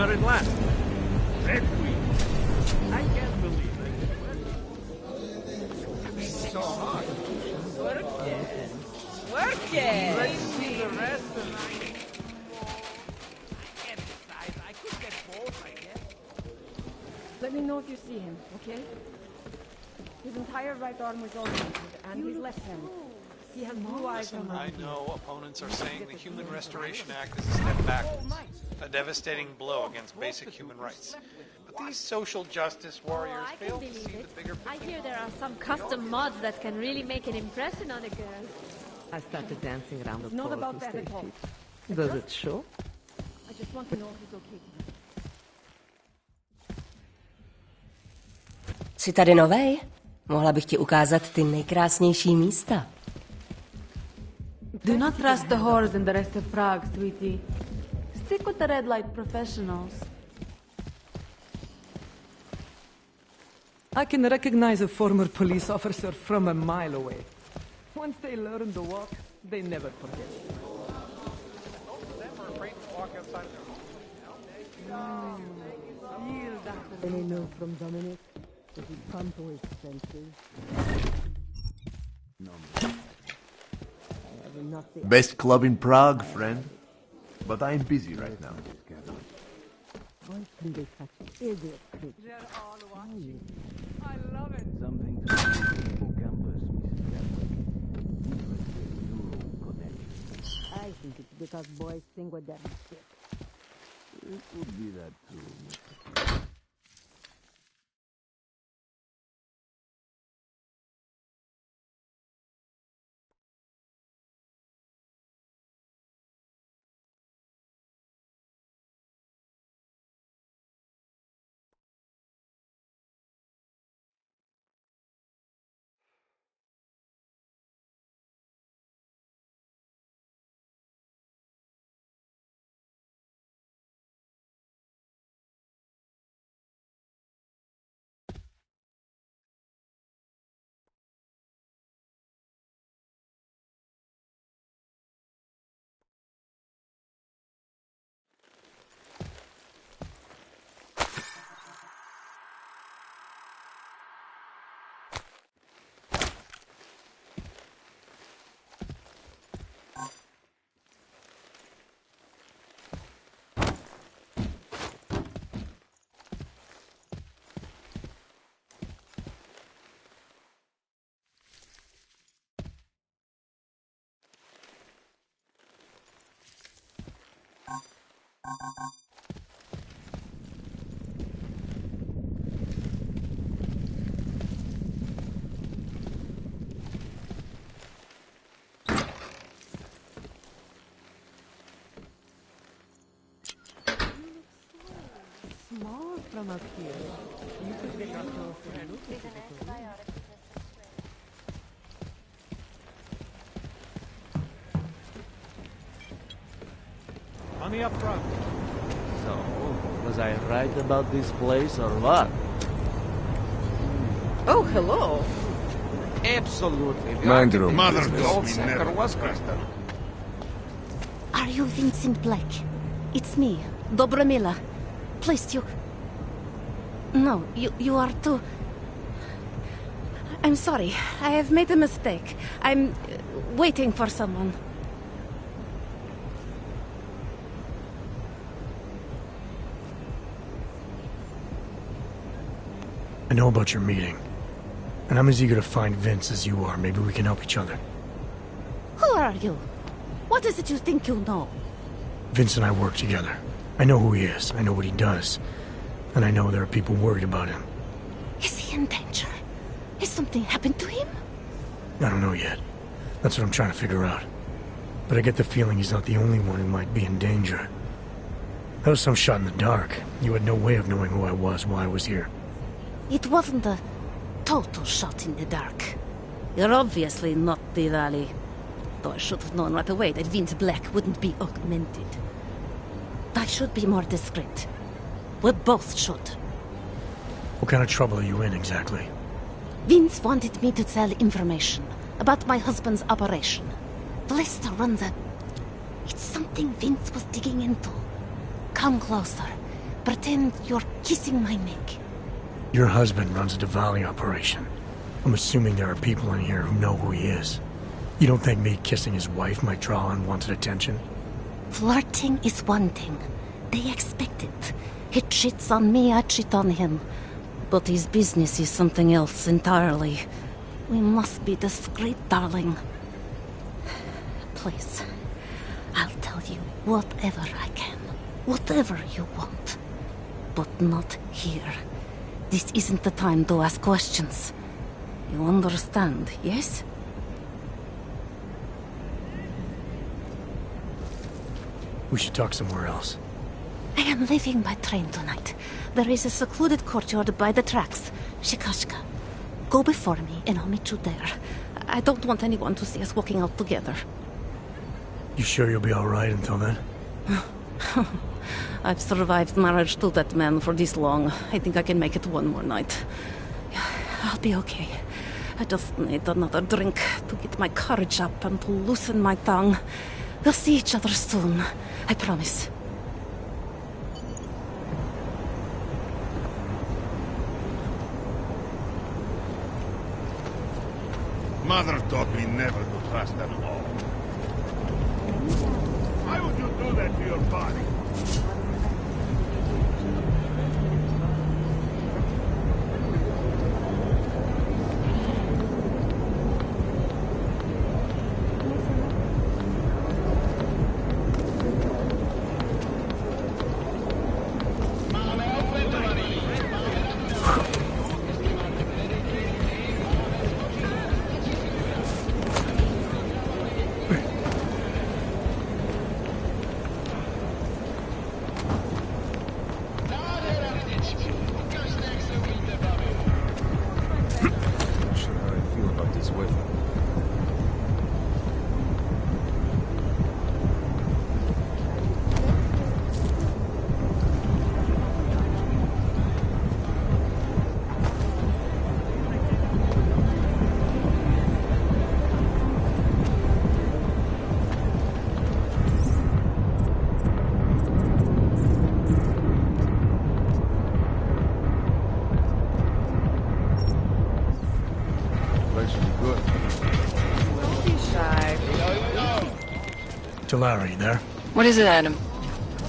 counted last. Requiem. I can't believe it. It's so hard. Work it. Work it. Let's see the rest of it. I can't decide. I could get both, I guess. Let me know if you see him, okay? His entire right arm was oriented, and his left hand. He has blue eyes. Listen, I know opponents are saying the Human Restoration Act is a step backwards, a devastating blow against basic human rights. But these social justice warriors fail to see the bigger picture. I hear there are some custom mods that can really make an impression on a girl. I started dancing around the Not pole about to that stay at all. fit. Does it show? I just want to know if he's okay. Jsi tady novej? Mohla bych ti ukázat ty nejkrásnější místa. Do not trust the whores and the rest of Prague, sweetie. Stick with the red light professionals. I can recognize a former police officer from a mile away. Once they learn the walk, they never forget. Most of them are afraid to walk outside of their home. Any news from Dominic? Does he come to his senses? No. Best club in Prague, friend. But I'm busy right now. Why can they such idiots? They're all watching. I love it. Something to campus, Mrs. Catholic. I think it's because boys sing with their dick. It would be that too. Small from up here. You could get up closer and look at it. On the up front. So, was I right about this place or what? Oh, hello. Absolutely. Mind your Mother business. told center was crystal. Are you Vincent Black? It's me, Dobromila. Please, you... No, you are too... I'm sorry. I have made a mistake. I'm waiting for someone. I know about your meeting. And I'm as eager to find Vince as you are. Maybe we can help each other. Who are you? What is it you think you know? Vince and I work together. I know who he is. I know what he does. And I know there are people worried about him. Is he in danger? Has something happened to him? I don't know yet. That's what I'm trying to figure out. But I get the feeling he's not the only one who might be in danger. That was some shot in the dark. You had no way of knowing who I was while I was here. It wasn't a total shot in the dark. You're obviously not Diwali. Though I should have known right away that Vince Black wouldn't be augmented. I should be more discreet. We both should. What kind of trouble are you in, exactly? Vince wanted me to tell information about my husband's operation. Vlista runs a... It's something Vince was digging into. Come closer. Pretend you're kissing my neck. Your husband runs a Diwali operation. I'm assuming there are people in here who know who he is. You don't think me kissing his wife might draw unwanted attention? Flirting is one thing. They expect it. He cheats on me, I cheat on him. But his business is something else entirely. We must be discreet, darling. Please, I'll tell you whatever I can. Whatever you want. But not here. This isn't the time to ask questions. You understand, yes? We should talk somewhere else. I am leaving by train tonight. There is a secluded courtyard by the tracks. Shikashka. Go before me and I'll meet you there. I don't want anyone to see us walking out together. You sure you'll be alright until then? I've survived marriage to that man for this long. I think I can make it one more night. I'll be okay. I just need another drink to get my courage up and to loosen my tongue. We'll see each other soon. I promise. Mother taught me never to trust at all. Why would you do that to your body? Larry, there? What is it, Adam?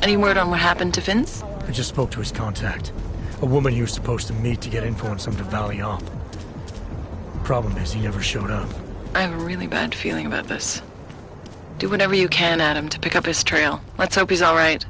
Any word on what happened to Vince? I just spoke to his contact. A woman he was supposed to meet to get info on some Diwali op. Problem is, he never showed up. I have a really bad feeling about this. Do whatever you can, Adam, to pick up his trail. Let's hope he's alright.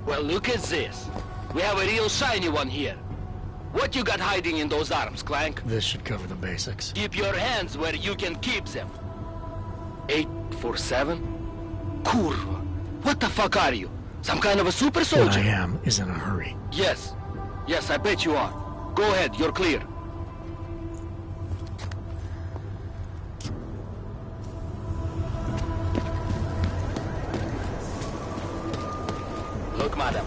Well, look at this. We have a real shiny one here. What you got hiding in those arms, Clank? This should cover the basics. Keep your hands where you can keep them. 847? Kurva. What the fuck are you? Some kind of a super soldier? What I am is in a hurry. Yes. Yes, I bet you are. Go ahead, you're clear. Look, madam.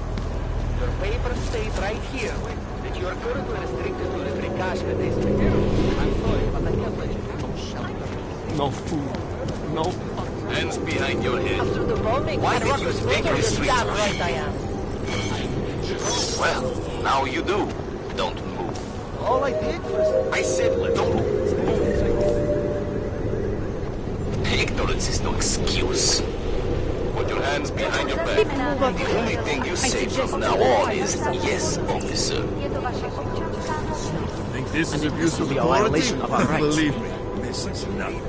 Your papers state right here that you are currently restricted to the Frikashka district. I'm sorry, but I can't let you have shelter. No food. No... Hands behind your head. After the bombing, Why did you speak the streets damn for right I am. Well, now you do. Don't move. All I did was... I said don't move. Ignorance is no excuse. Put your hands behind your back. The only thing you say from now on is, yes, officer. Think this is abuse of be a authority? violation of our rights. Believe me, this is nothing.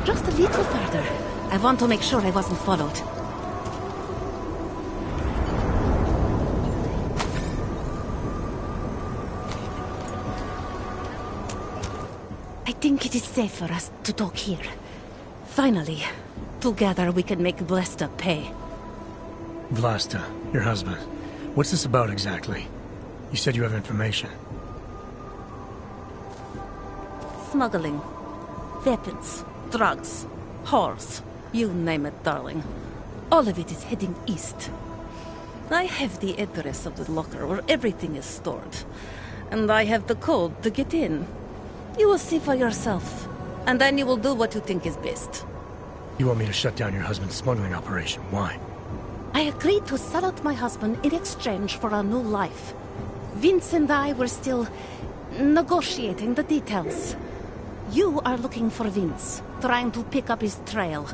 Just a little further. I want to make sure I wasn't followed. I think it is safe for us to talk here. Finally, together we can make Vlasta pay. Vlasta, your husband. What's this about exactly? You said you have information. Smuggling. Weapons. Drugs. Whores. You name it, darling. All of it is heading east. I have the address of the locker where everything is stored. And I have the code to get in. You will see for yourself. And then you will do what you think is best. You want me to shut down your husband's smuggling operation. Why? I agreed to sell out my husband in exchange for a new life. Vince and I were still negotiating the details. You are looking for Vince, trying to pick up his trail.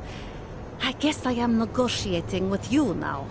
I guess I am negotiating with you now.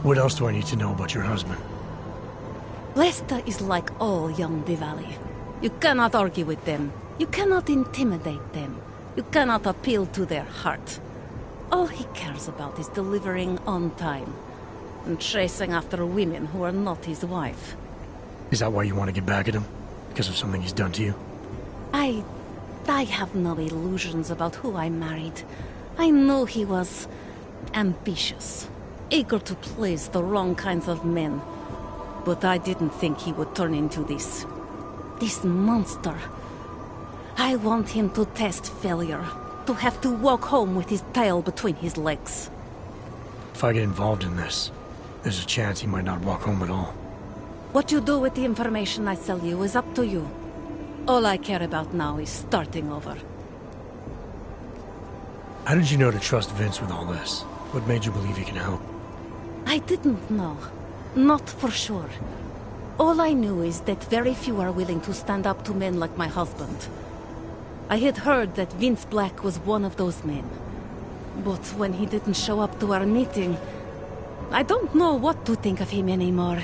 What else do I need to know about your husband? Lesta is like all young Diwali. You cannot argue with them. You cannot intimidate them. You cannot appeal to their heart. All he cares about is delivering on time and chasing after women who are not his wife. Is that why you want to get back at him? Because of something he's done to you? I have no illusions about who I married. I know he was ambitious, eager to please the wrong kinds of men. But I didn't think he would turn into this monster. I want him to test failure, to have to walk home with his tail between his legs. If I get involved in this, there's a chance he might not walk home at all. What you do with the information I sell you is up to you. All I care about now is starting over. How did you know to trust Vince with all this? What made you believe he can help? I didn't know. Not for sure. All I knew is that very few are willing to stand up to men like my husband. I had heard that Vince Black was one of those men. But when he didn't show up to our meeting, I don't know what to think of him anymore.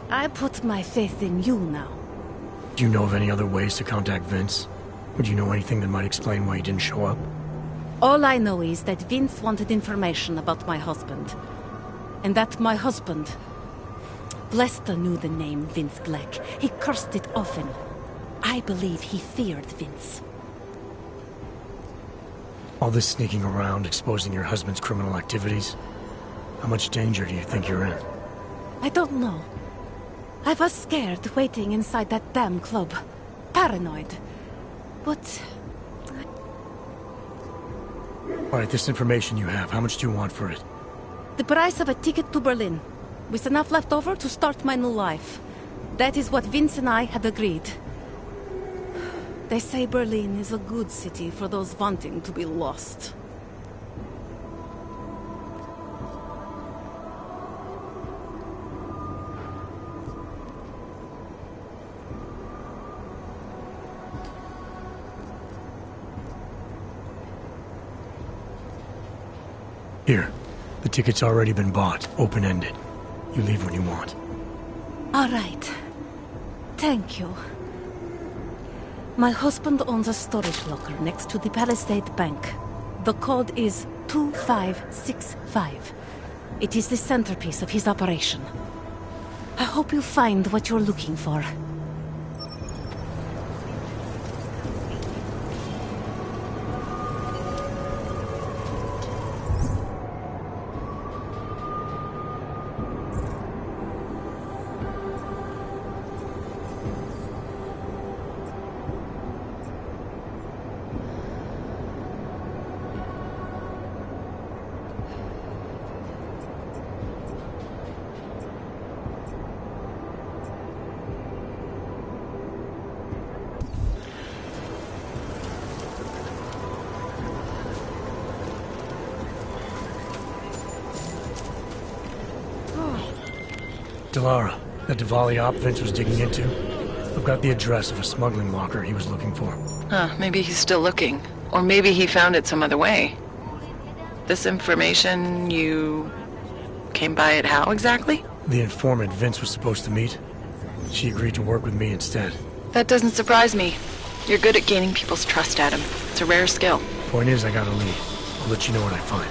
I put my faith in you now. Do you know of any other ways to contact Vince? Would you know anything that might explain why he didn't show up? All I know is that Vince wanted information about my husband. And that my husband... Lester knew the name Vince Black. He cursed it often. I believe he feared Vince. All this sneaking around, exposing your husband's criminal activities? How much danger do you think you're in? I don't know. I was scared waiting inside that damn club. Paranoid. But... Alright, this information you have, how much do you want for it? The price of a ticket to Berlin. With enough left over to start my new life. That is what Vince and I had agreed. They say Berlin is a good city for those wanting to be lost. Here. The ticket's already been bought, open-ended. You leave when you want. All right. Thank you. My husband owns a storage locker next to the Palisade Bank. The code is 2565. It is the centerpiece of his operation. I hope you find what you're looking for. Delara, that Diwali op Vince was digging into? I've got the address of a smuggling locker he was looking for. Huh, maybe he's still looking. Or maybe he found it some other way. This information, you came by it how exactly? The informant Vince was supposed to meet. She agreed to work with me instead. That doesn't surprise me. You're good at gaining people's trust, Adam. It's a rare skill. Point is, I gotta leave. I'll let you know what I find.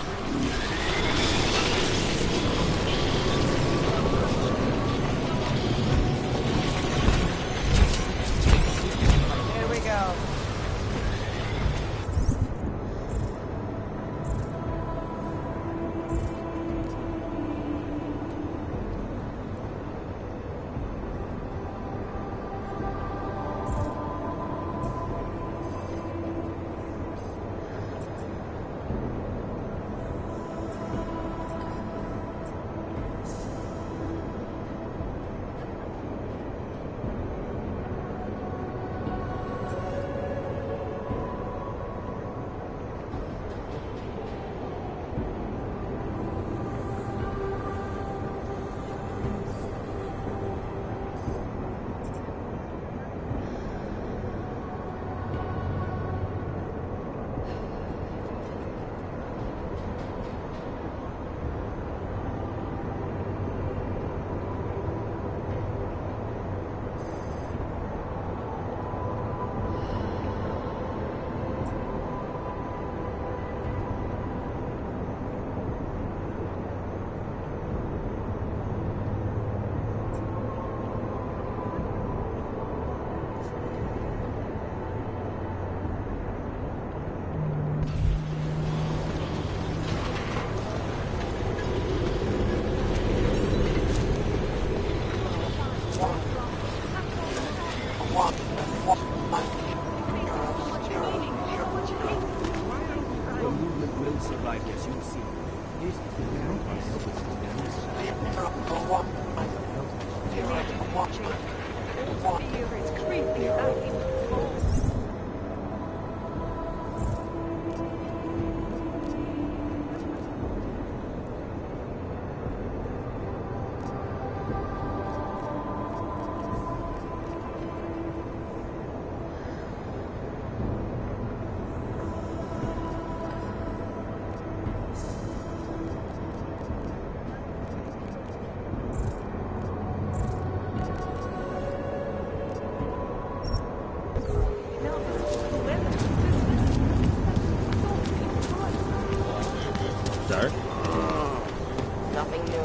dark. Nothing new.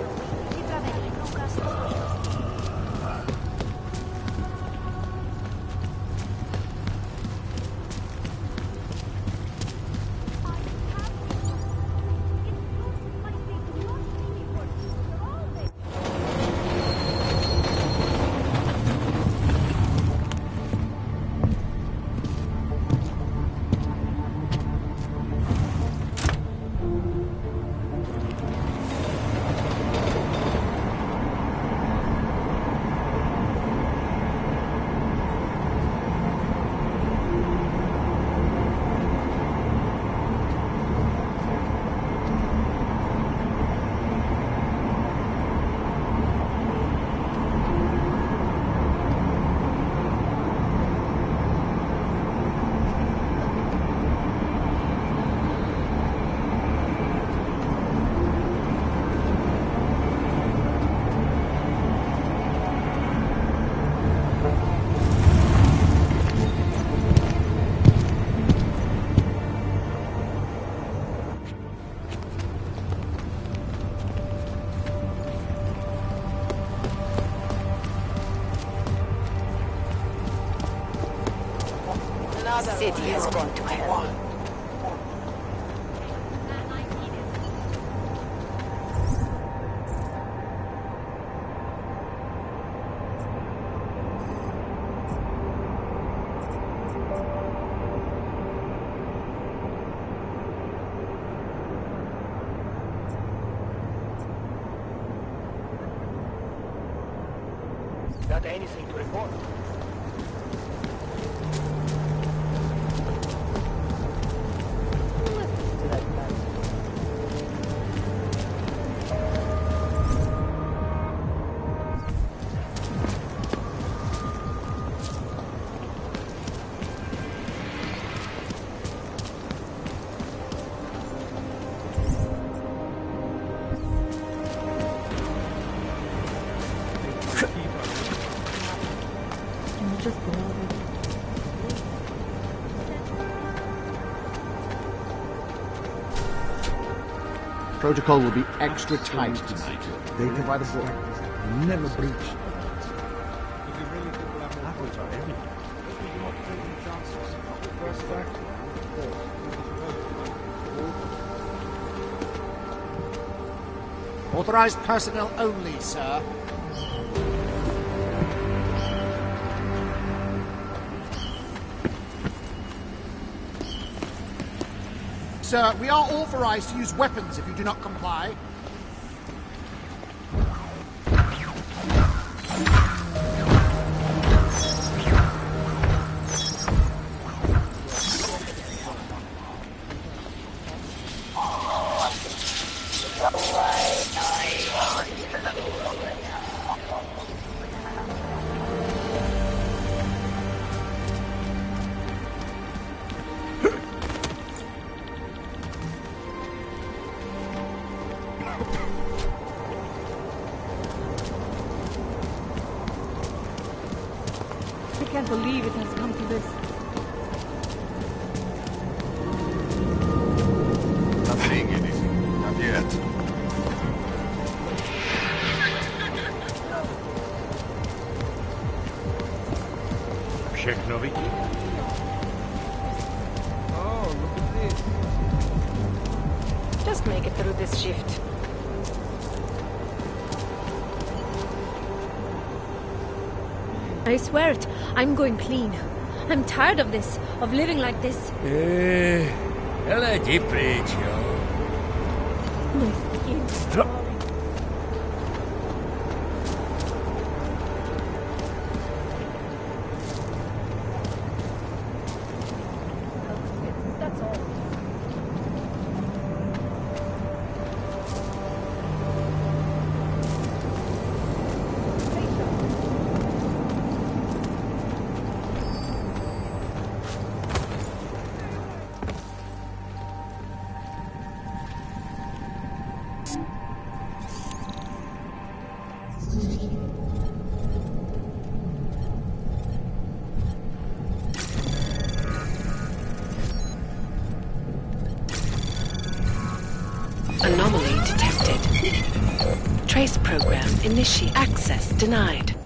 City has gone to hell. Got anything to report? Protocol will be extra tight tonight. Data by the book. Never breach. Authorized personnel only, sir. Sir, we are authorized to use weapons if you do not comply. I can't believe it has come to this. Not seeing anything. Not yet. Všechno Oh, look at this. Just make it through this shift. I swear it, I'm going clean. I'm tired of this, of living like this. Hele ti pryč, jo. That's all. Anomaly detected. Trace program initiate. Access denied.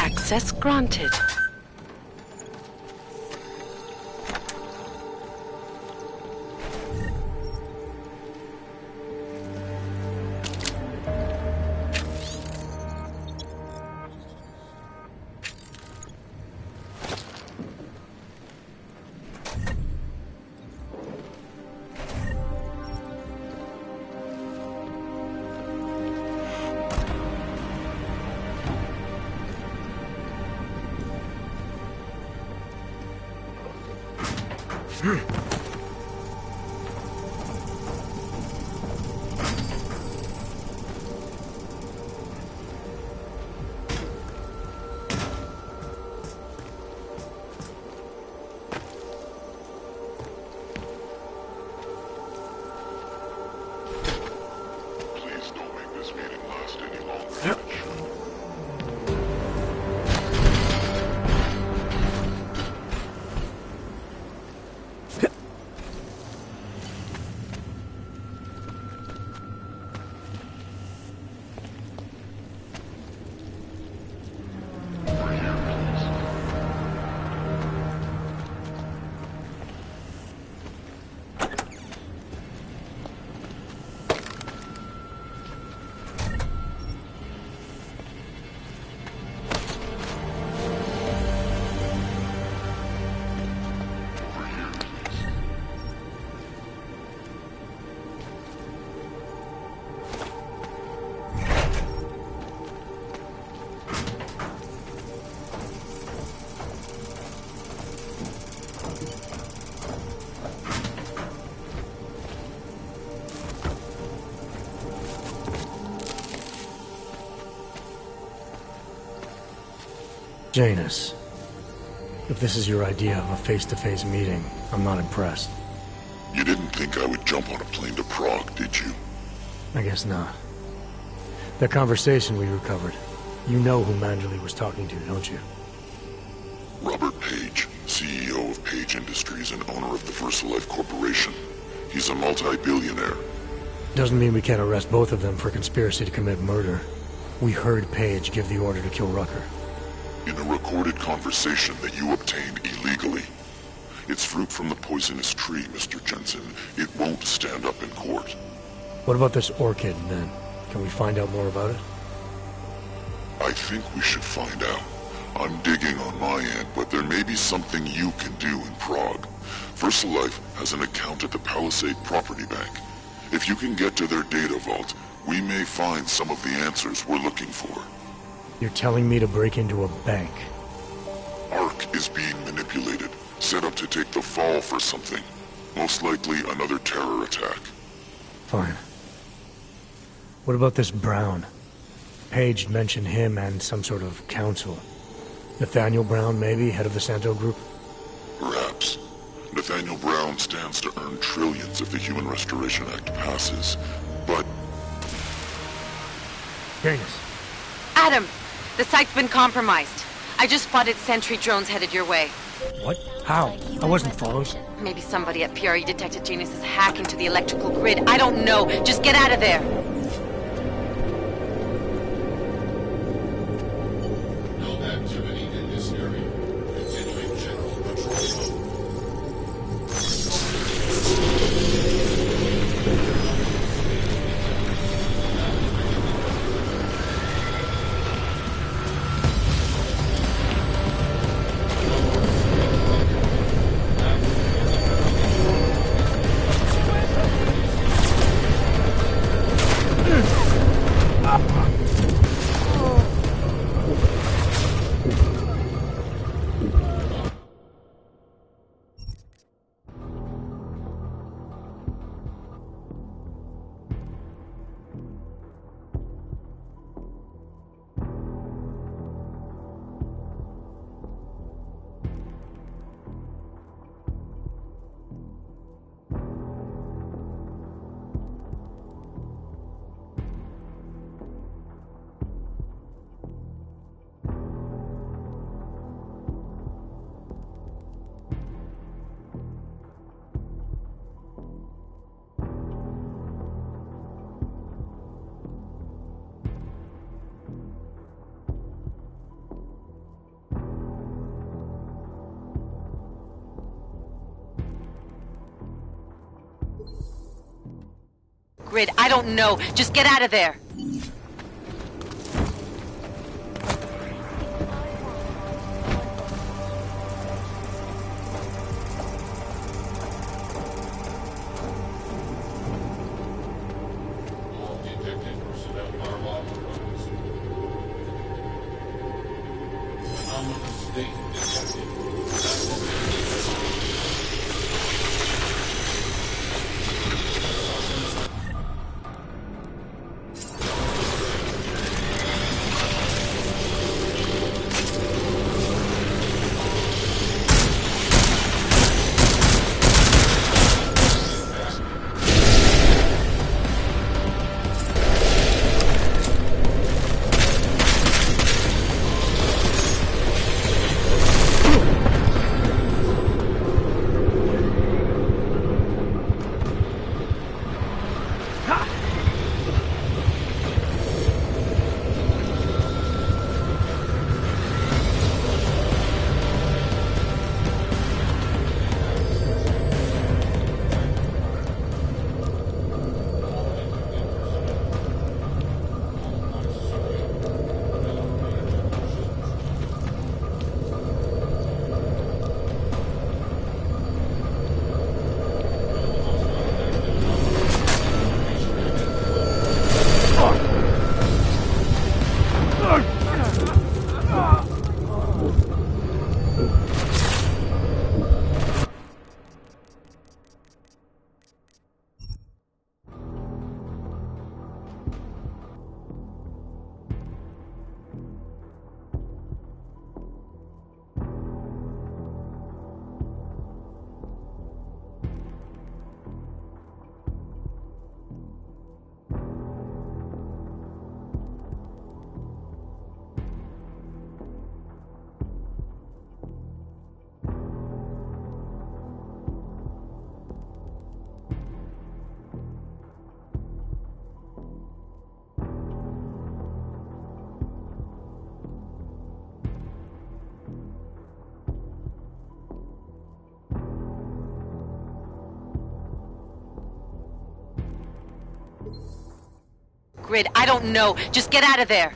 Access granted. Janus, if this is your idea of a face-to-face meeting, I'm not impressed. You didn't think I would jump on a plane to Prague, did you? I guess not. That conversation we recovered, you know who Manderley was talking to, don't you? Robert Page, CEO of Page Industries and owner of the VersaLife Corporation. He's a multi-billionaire. Doesn't mean we can't arrest both of them for conspiracy to commit murder. We heard Page give the order to kill Rucker. In a recorded conversation that you obtained illegally. It's fruit from the poisonous tree, Mr. Jensen. It won't stand up in court. What about this orchid, then? Can we find out more about it? I think we should find out. I'm digging on my end, but there may be something you can do in Prague. VersaLife has an account at the Palisade Property Bank. If you can get to their data vault, we may find some of the answers we're looking for. You're telling me to break into a bank? Ark is being manipulated, set up to take the fall for something. Most likely another terror attack. Fine. What about this Brown? Page mentioned him and some sort of council. Nathaniel Brown, maybe, head of the Santo Group? Perhaps. Nathaniel Brown stands to earn trillions if the Human Restoration Act passes, but... Janus. Adam! The site's been compromised. I just spotted sentry drones headed your way. What? How? I wasn't followed. Maybe somebody at PRE detected Janus's hack into the electrical grid. I don't know. Just get out of there. No activity in this area. Continuing general patrol mode. Grid, I don't know. Just get out of there. Grid, I don't know. Just get out of there.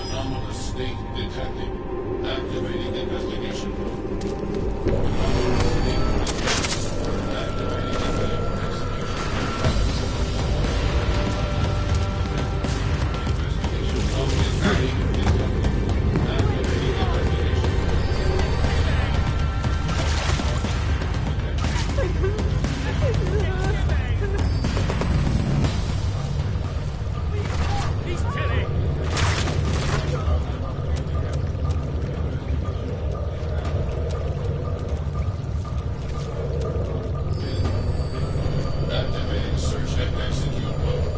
Anomalous state detected. Activating investigation. Activating search and execute mode.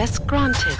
Request granted.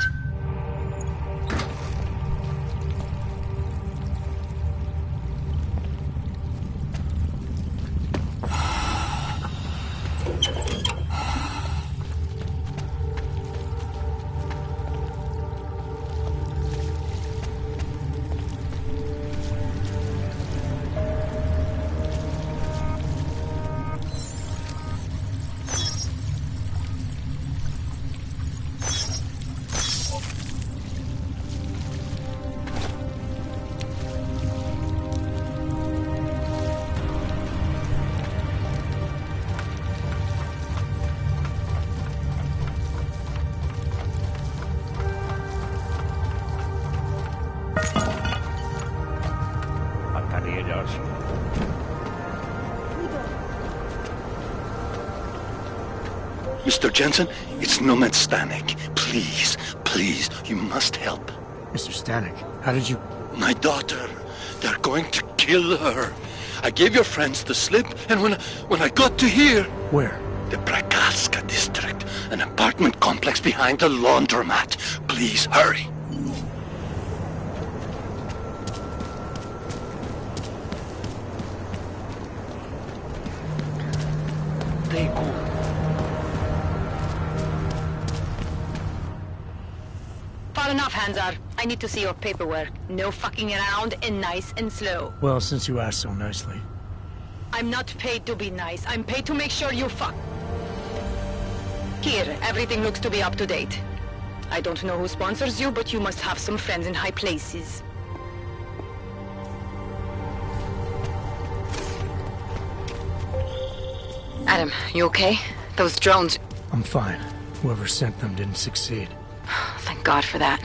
Mr. Jensen, it's Nomad Stanek. Please, please, you must help. Mr. Stanek, how did you... My daughter. They're going to kill her. I gave your friends the slip, and when I got to here... Where? The Prakarska district, an apartment complex behind the laundromat. Please, hurry. Stay cool. Far enough, Hanzar. I need to see your paperwork. No fucking around and nice and slow. Well, since you asked so nicely. I'm not paid to be nice. I'm paid to make sure you fuck. Here, everything looks to be up to date. I don't know who sponsors you, but you must have some friends in high places. Adam, you okay? Those drones... I'm fine. Whoever sent them didn't succeed. Thank God for that.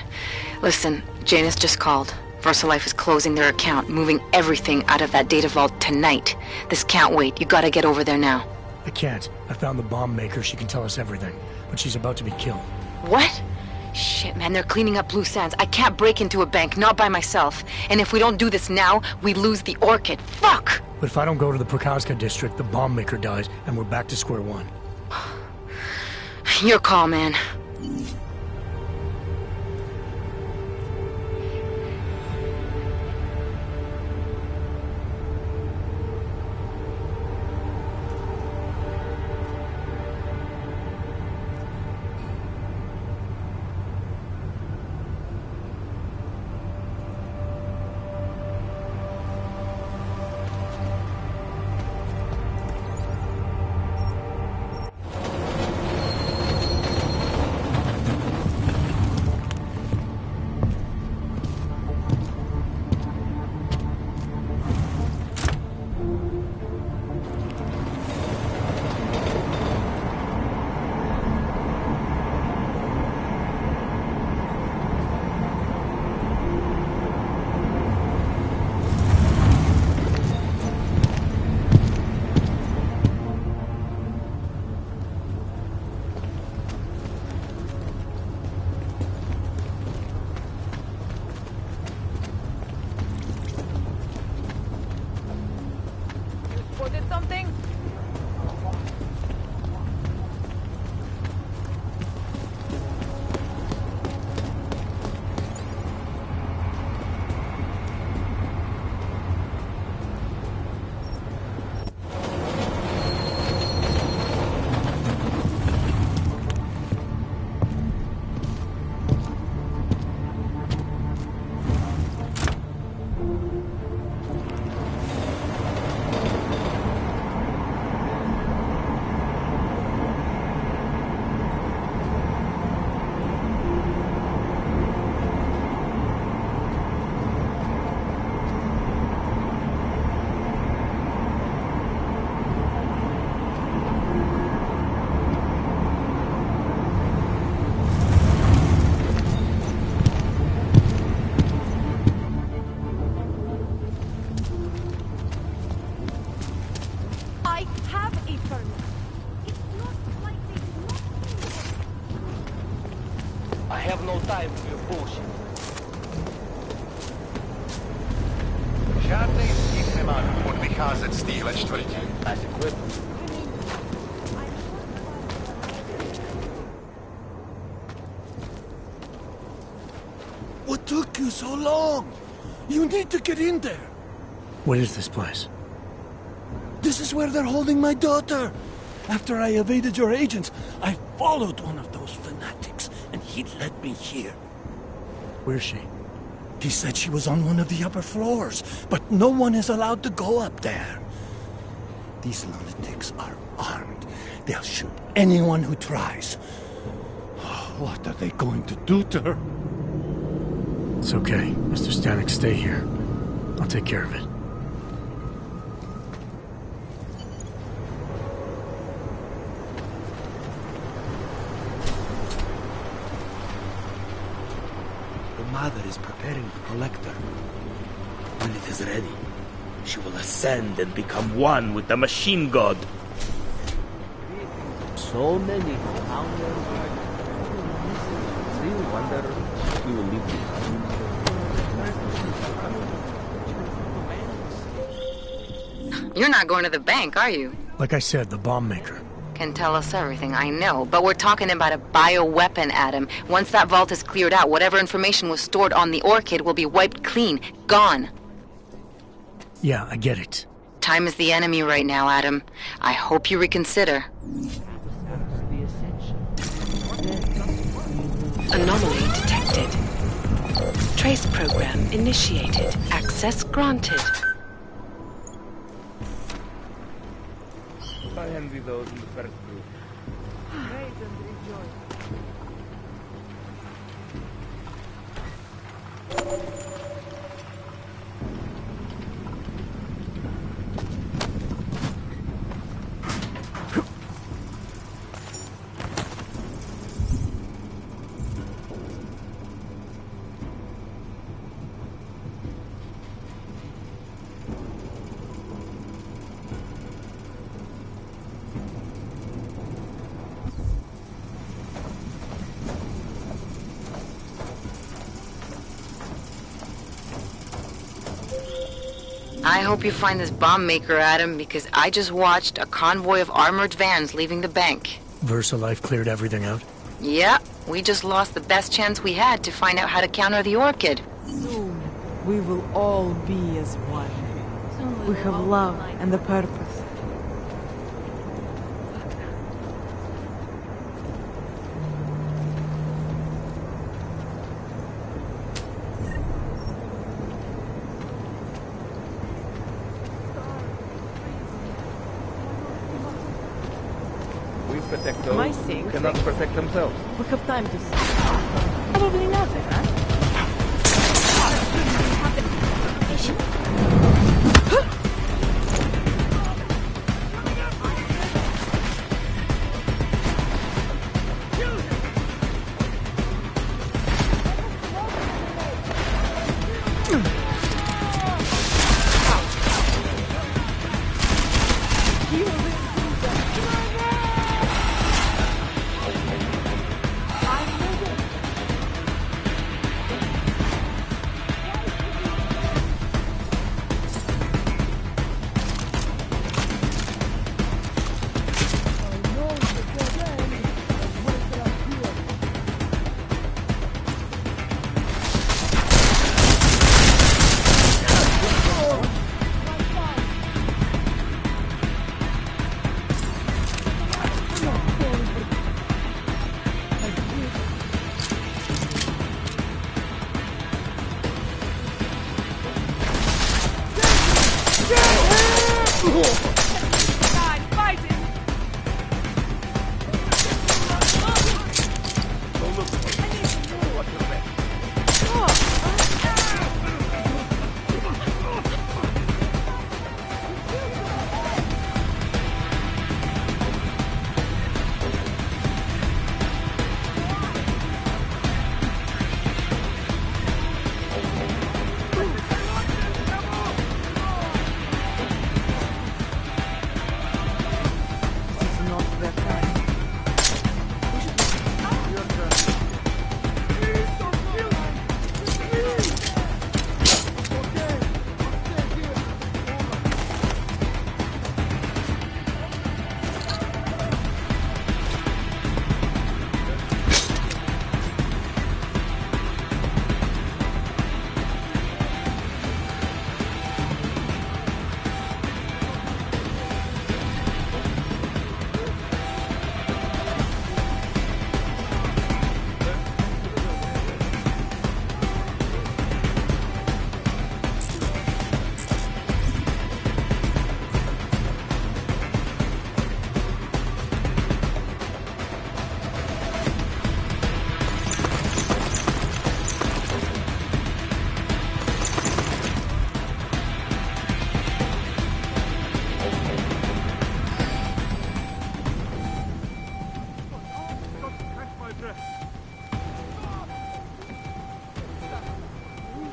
Listen, Janus just called. VersaLife is closing their account, moving everything out of that data vault tonight. This can't wait. You gotta get over there now. I can't. I found the bomb maker. She can tell us everything. But she's about to be killed. What? Shit, man, they're cleaning up loose ends. I can't break into a bank, not by myself. And if we don't do this now, we lose the Orchid. Fuck! But if I don't go to the Prakarska district, the bomb maker dies, and we're back to square one. Your call, man. Spotted something? I have no time for your bullshit. Žádnej z nich nemá důvod vycházet z téhle čtvrti. What took you so long? You need to get in there. What is this place? This is where they're holding my daughter. After I evaded your agents, I followed one of those fanatics, and he led me here. Where's she? He said she was on one of the upper floors, but no one is allowed to go up there. These lunatics are armed. They'll shoot anyone who tries. What are they going to do to her? It's okay. Mr. Stanek, stay here. I'll take care of it. The mother is preparing to collect her. When it is ready, she will ascend and become one with the machine god. So many founders. Still wonder if we will leave behind. You're not going to the bank, are you? Like I said, the bomb maker. Can tell us everything, I know. But we're talking about a bioweapon, Adam. Once that vault is cleared out, whatever information was stored on the Orchid will be wiped clean. Gone. Yeah, I get it. Time is the enemy right now, Adam. I hope you reconsider. Anomaly detected. Trace program initiated. Access granted. I envy those in the first group. I hope you find this bomb maker, Adam, because I just watched a convoy of armored vans leaving the bank. VersaLife cleared everything out? Yeah, we just lost the best chance we had to find out how to counter the Orchid. Soon, we will all be as one. We have love and a purpose. Protect those My who sink. cannot protect themselves. We have time to see. Probably nothing, huh?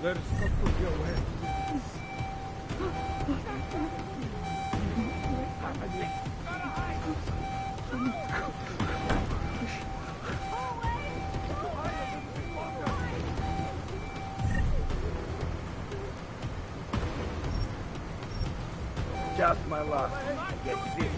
There's got to be a way. Just my luck. Get this.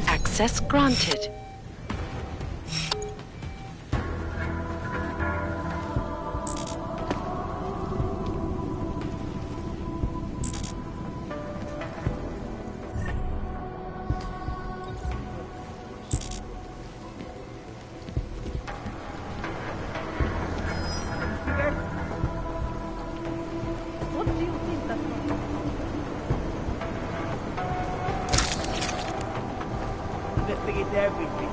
Access granted. What do you think that's Investigate everything.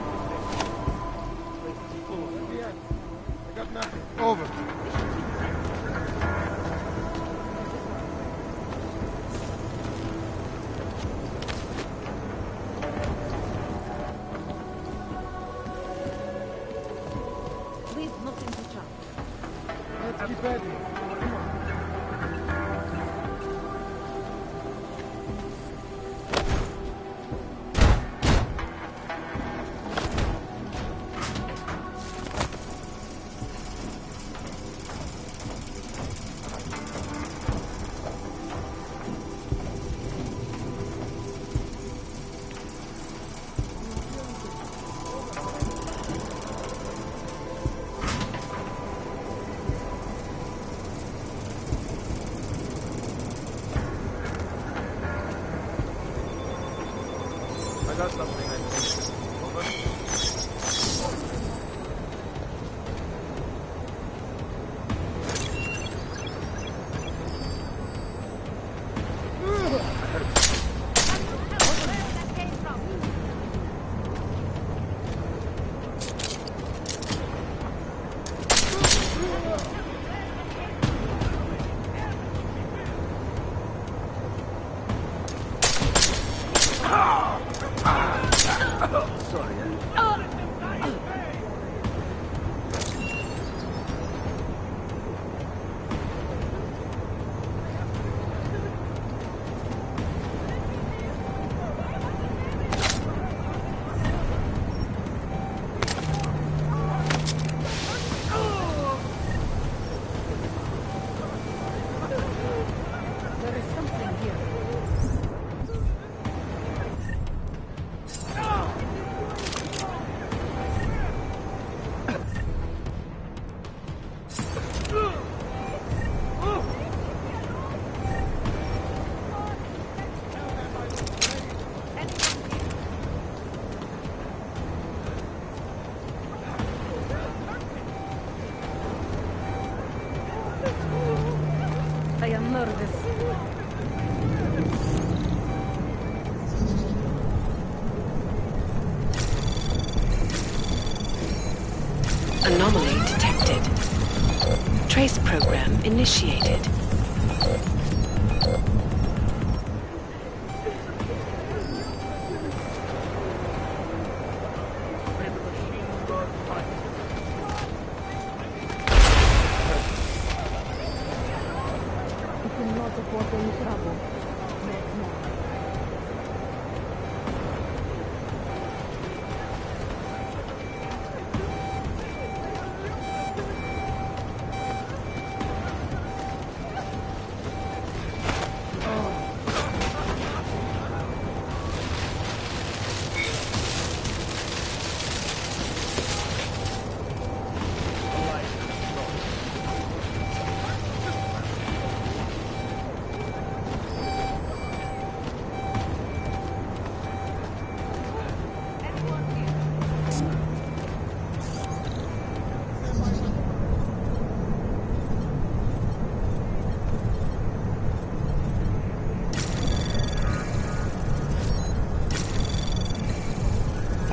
I got nothing. Over. Please, nothing to chop. Let's keep heading. Come on. I got something I think. Over. There is something here. I am nervous. Anomaly detected. Trace program initiated. It will not afford any trouble. Not now.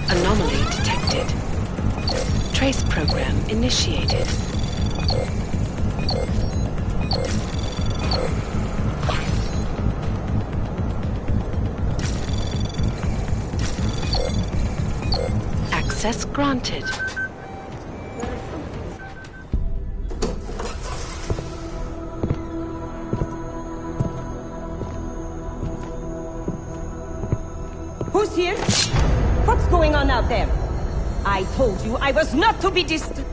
Anomaly detected. Trace program initiated. Access granted. Who's here? What's going on out there? I told you I was not to be distant.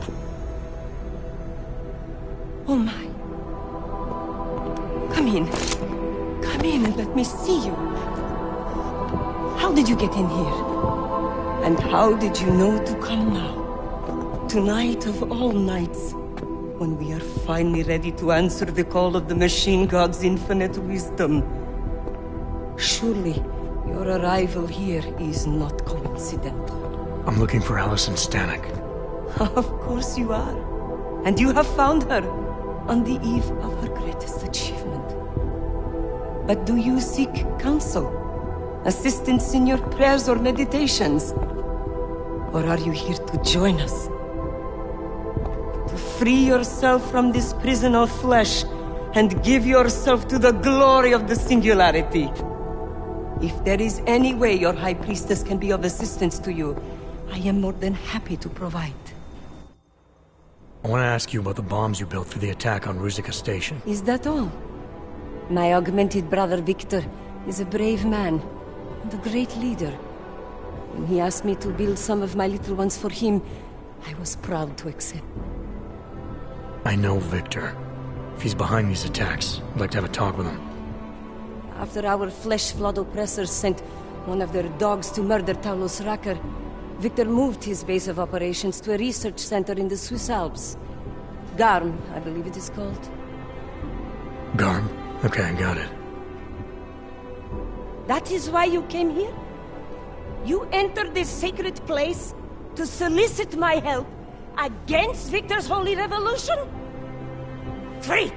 Oh my. Come in. Come in and let me see you. How did you get in here? And how did you know to come now? Tonight of all nights, when we are finally ready to answer the call of the Machine God's infinite wisdom. Surely, your arrival here is not coincidental. I'm looking for Allison Stanek. Of course you are. And you have found her on the eve of her greatest achievement. But do you seek counsel? Assistance in your prayers or meditations? Or are you here to join us? To free yourself from this prison of flesh and give yourself to the glory of the singularity. If there is any way your High Priestess can be of assistance to you, I am more than happy to provide. I want to ask you about the bombs you built for the attack on Ruzicka Station. Is that all? My augmented brother Victor is a brave man and a great leader. When he asked me to build some of my little ones for him, I was proud to accept. I know Victor. If he's behind these attacks, I'd like to have a talk with him. After our flesh-flood oppressors sent one of their dogs to murder Talos Racker, Victor moved his base of operations to a research center in the Swiss Alps. Garm, I believe it is called. Garm? Okay, I got it. That is why you came here? You entered this sacred place to solicit my help against Victor's holy revolution? Traitor!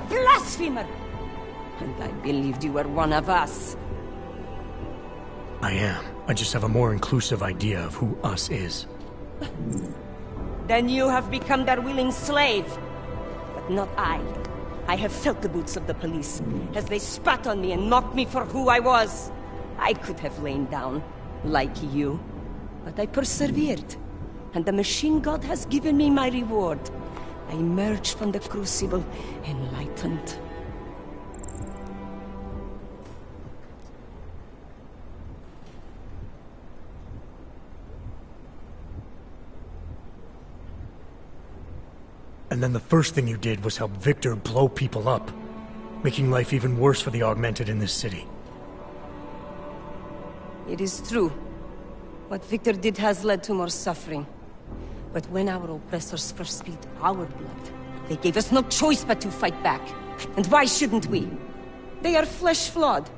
Blasphemer! And I believed you were one of us. I am. I just have a more inclusive idea of who us is. Then you have become their willing slave. But not I. I have felt the boots of the police as they spat on me and mocked me for who I was. I could have lain down, like you. But I persevered. And the Machine God has given me my reward. I emerged from the crucible enlightened. And then the first thing you did was help Victor blow people up, making life even worse for the Augmented in this city. It is true. What Victor did has led to more suffering. But when our oppressors first spilled our blood, they gave us no choice but to fight back. And why shouldn't we? They are flesh-flawed,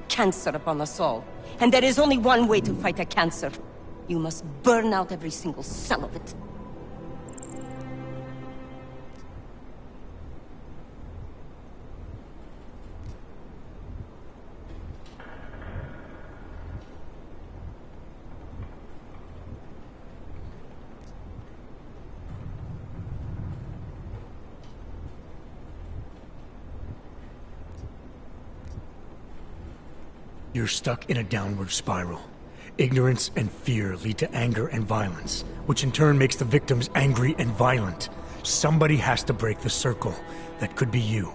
cancer upon us all. And there is only one way to fight a cancer. You must burn out every single cell of it. You're stuck in a downward spiral. Ignorance and fear lead to anger and violence, which in turn makes the victims angry and violent. Somebody has to break the circle. That could be you.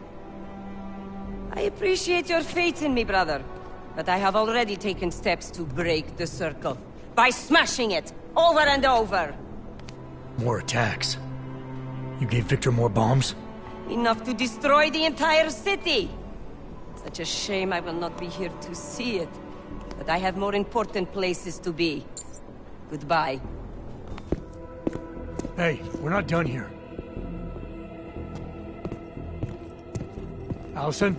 I appreciate your faith in me, brother. But I have already taken steps to break the circle. By smashing it, over and over. More attacks. You gave Victor more bombs? Enough to destroy the entire city. Such a shame I will not be here to see it. But I have more important places to be. Goodbye. Hey, we're not done here. Allison?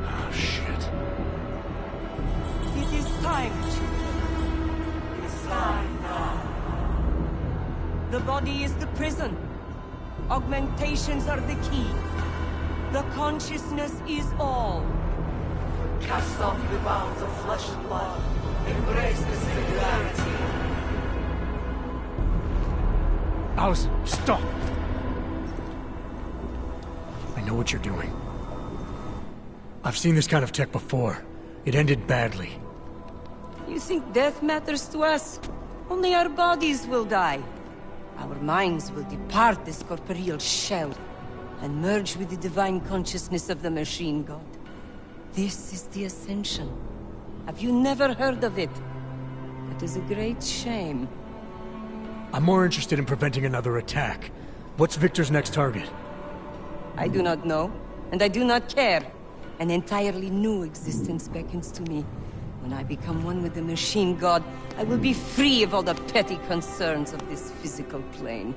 Oh, shit. It is time, children. It's time now. The body is the prison. Augmentations are the key. The consciousness is all. Cast off the bounds of flesh and blood. Embrace the singularity. Alice, stop! I know what you're doing. I've seen this kind of tech before. It ended badly. You think death matters to us? Only our bodies will die. Our minds will depart this corporeal shell and merge with the divine consciousness of the machine god. This is the Ascension. Have you never heard of it? That is a great shame. I'm more interested in preventing another attack. What's Victor's next target? I do not know, and I do not care. An entirely new existence beckons to me. When I become one with the machine god, I will be free of all the petty concerns of this physical plane.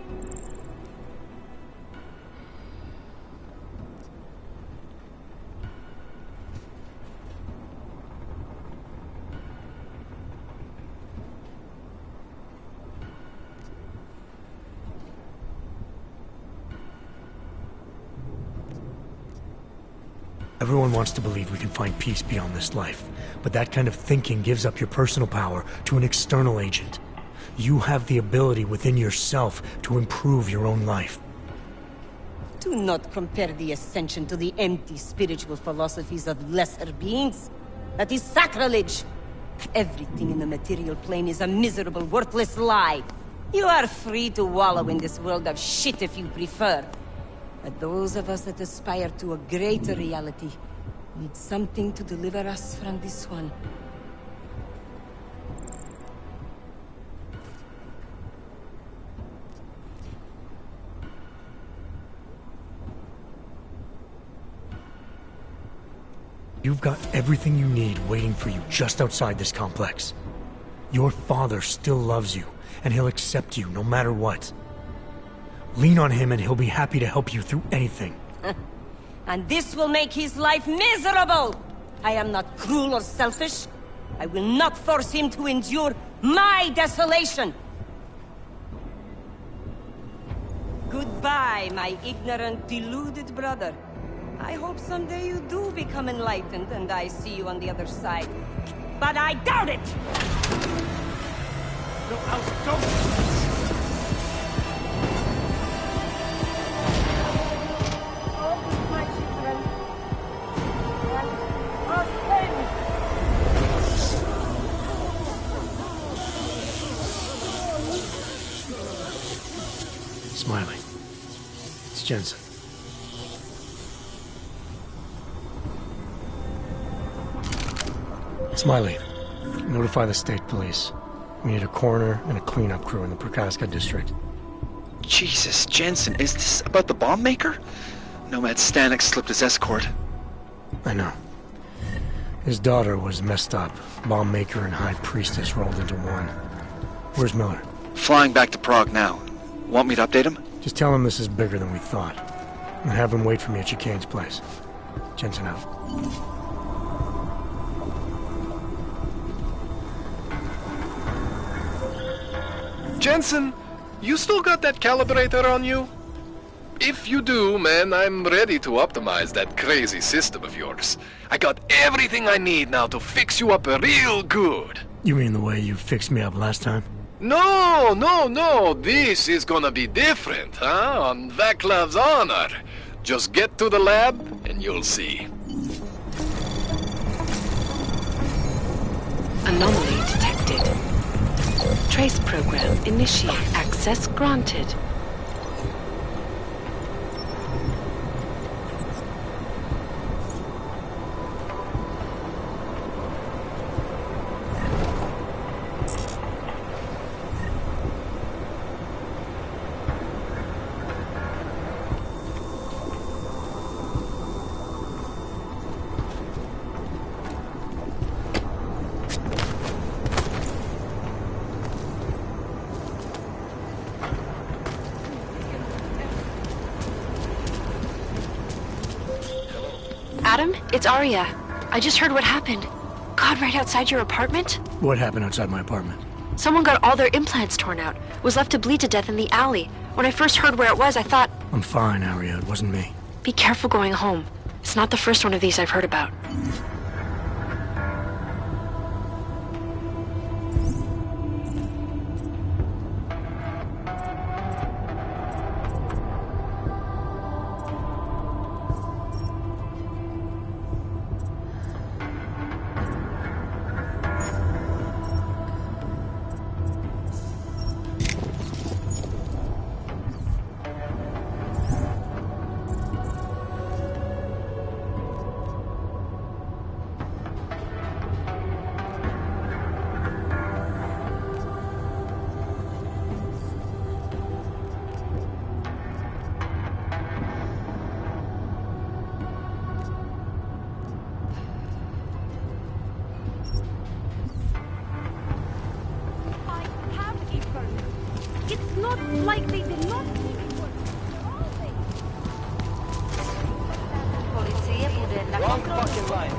Everyone wants to believe we can find peace beyond this life, but that kind of thinking gives up your personal power to an external agent. You have the ability within yourself to improve your own life. Do not compare the Ascension to the empty spiritual philosophies of lesser beings. That is sacrilege. Everything in the material plane is a miserable, worthless lie. You are free to wallow in this world of shit if you prefer. But those of us that aspire to a greater reality need something to deliver us from this one. You've got everything you need waiting for you just outside this complex. Your father still loves you, and he'll accept you no matter what. Lean on him and he'll be happy to help you through anything. And this will make his life miserable! I am not cruel or selfish. I will not force him to endure my desolation! Goodbye, my ignorant, deluded brother. I hope someday you do become enlightened and I see you on the other side. But I doubt it! No, Alice, don't! Smiley. It's Jensen. Smiley, notify the state police. We need a coroner and a cleanup crew in the Prokaska district. Jesus, Jensen, is this about the bomb maker? Nomad Stanek slipped his escort. I know. His daughter was messed up. Bomb maker and high priestess rolled into one. Where's Miller? Flying back to Prague now. Want me to update him? Just tell him this is bigger than we thought. And have him wait for me at Chicane's place. Jensen out. Jensen, you still got that calibrator on you? If you do, man, I'm ready to optimize that crazy system of yours. I got everything I need now to fix you up real good. You mean the way you fixed me up last time? No, no, no. This is gonna be different, huh? On Vaclav's honor. Just get to the lab and you'll see. Anomaly detected. Trace program initiate. Access granted. Adam, it's Arya. I just heard what happened. God, right outside your apartment? What happened outside my apartment? Someone got all their implants torn out. Was left to bleed to death in the alley. When I first heard where it was, I thought... I'm fine, Arya. It wasn't me. Be careful going home. It's not the first one of these I've heard about. Like they did not even work. Wrong fucking line.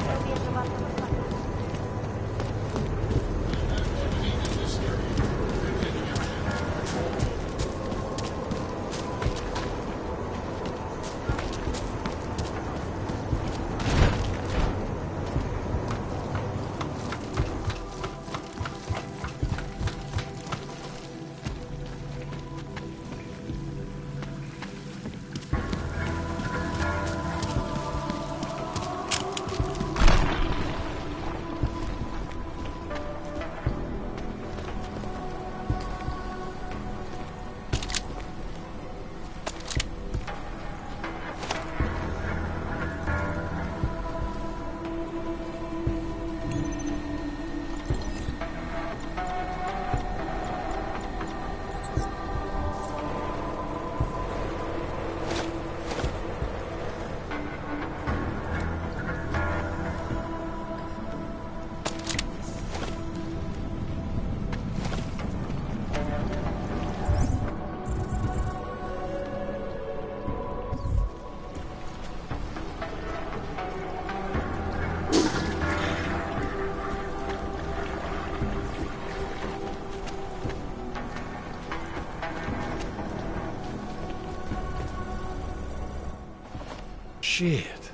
Shit.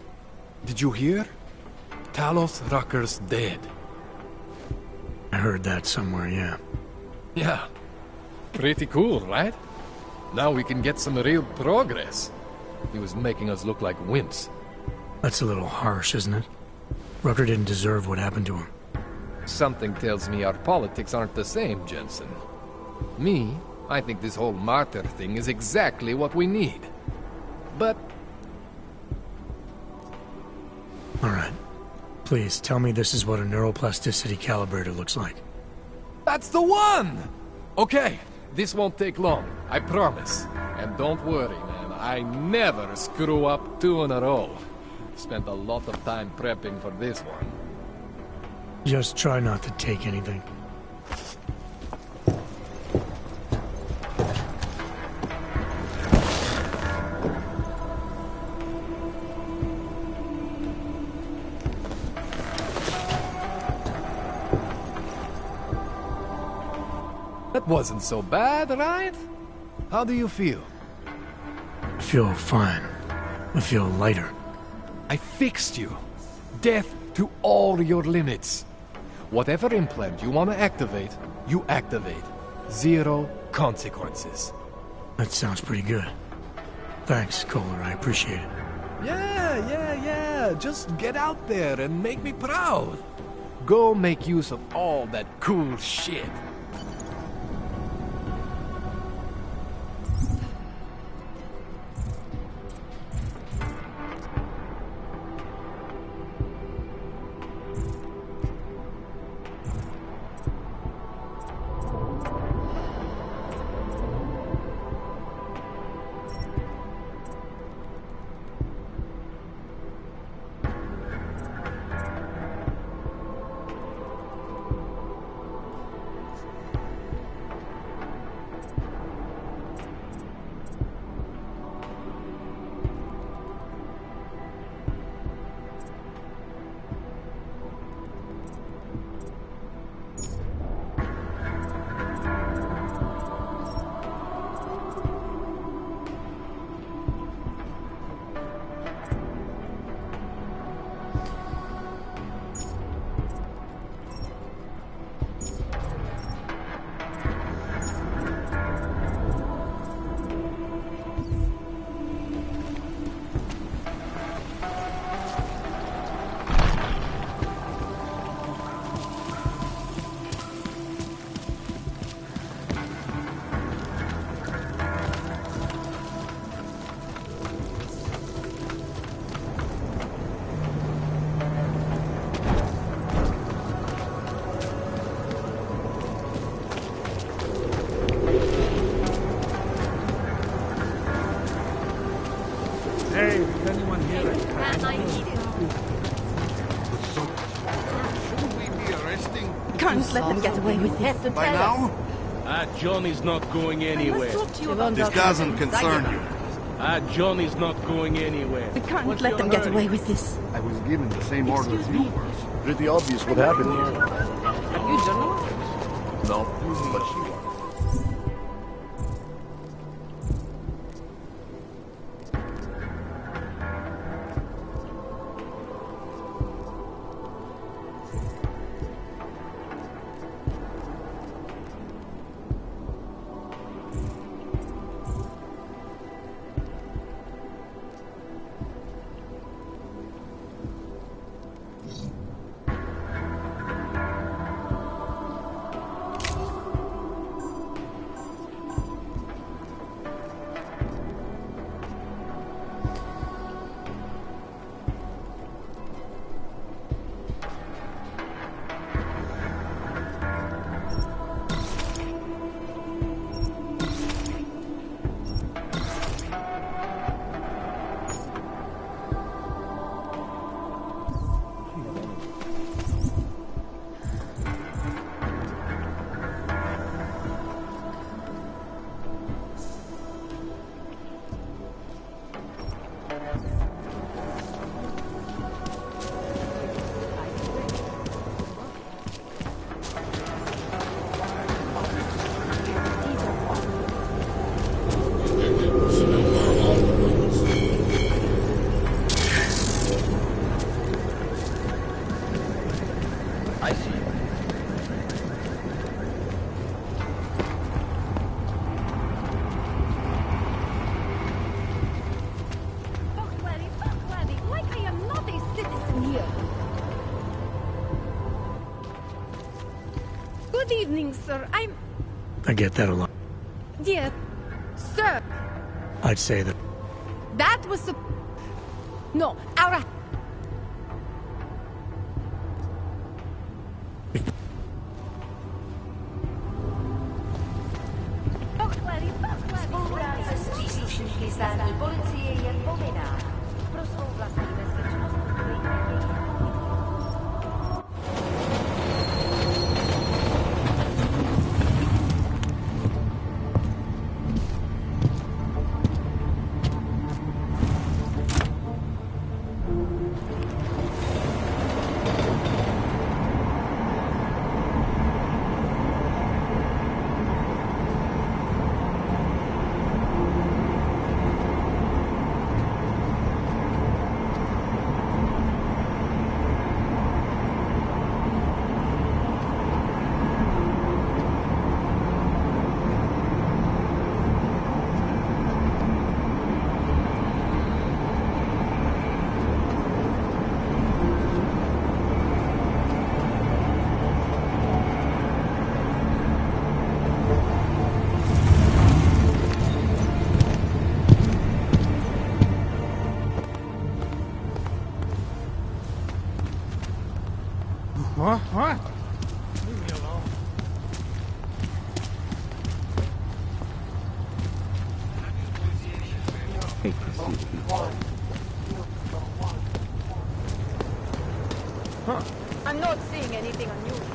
Did you hear? Talos Rucker's dead. I heard that somewhere, yeah. Yeah. Pretty cool, right? Now we can get some real progress. He was making us look like wimps. That's a little harsh, isn't it? Rucker didn't deserve what happened to him. Something tells me our politics aren't the same, Jensen. Me, I think this whole martyr thing is exactly what we need. But... Alright. Please, tell me this is what a neuroplasticity calibrator looks like. That's the one! Okay, this won't take long, I promise. And don't worry, man, I never screw up 2 in a row. Spent a lot of time prepping for this one. Just try not to take anything. That wasn't so bad, right? How do you feel? I feel fine. I feel lighter. I fixed you. Death to all your limits. Whatever implant you want to activate, you activate. 0 consequences. That sounds pretty good. Thanks, Kohler. I appreciate it. Yeah. Just get out there and make me proud. Go make use of all that cool shit. Can't let them get away with it. By now? John is not going anywhere. This doesn't concern you. John is not going anywhere. We can't let them get away with this. I was given the same order as you were. Pretty obvious what happened here. Are you journalist? No, but she was. Good evening, sir. I get that a lot. Dear sir. I'd say that. That was No, our... Příslušníky policie je povinná pro svou vlastní bezpečnost What? Leave me alone. Hate to see people. Huh. I'm not seeing anything unusual.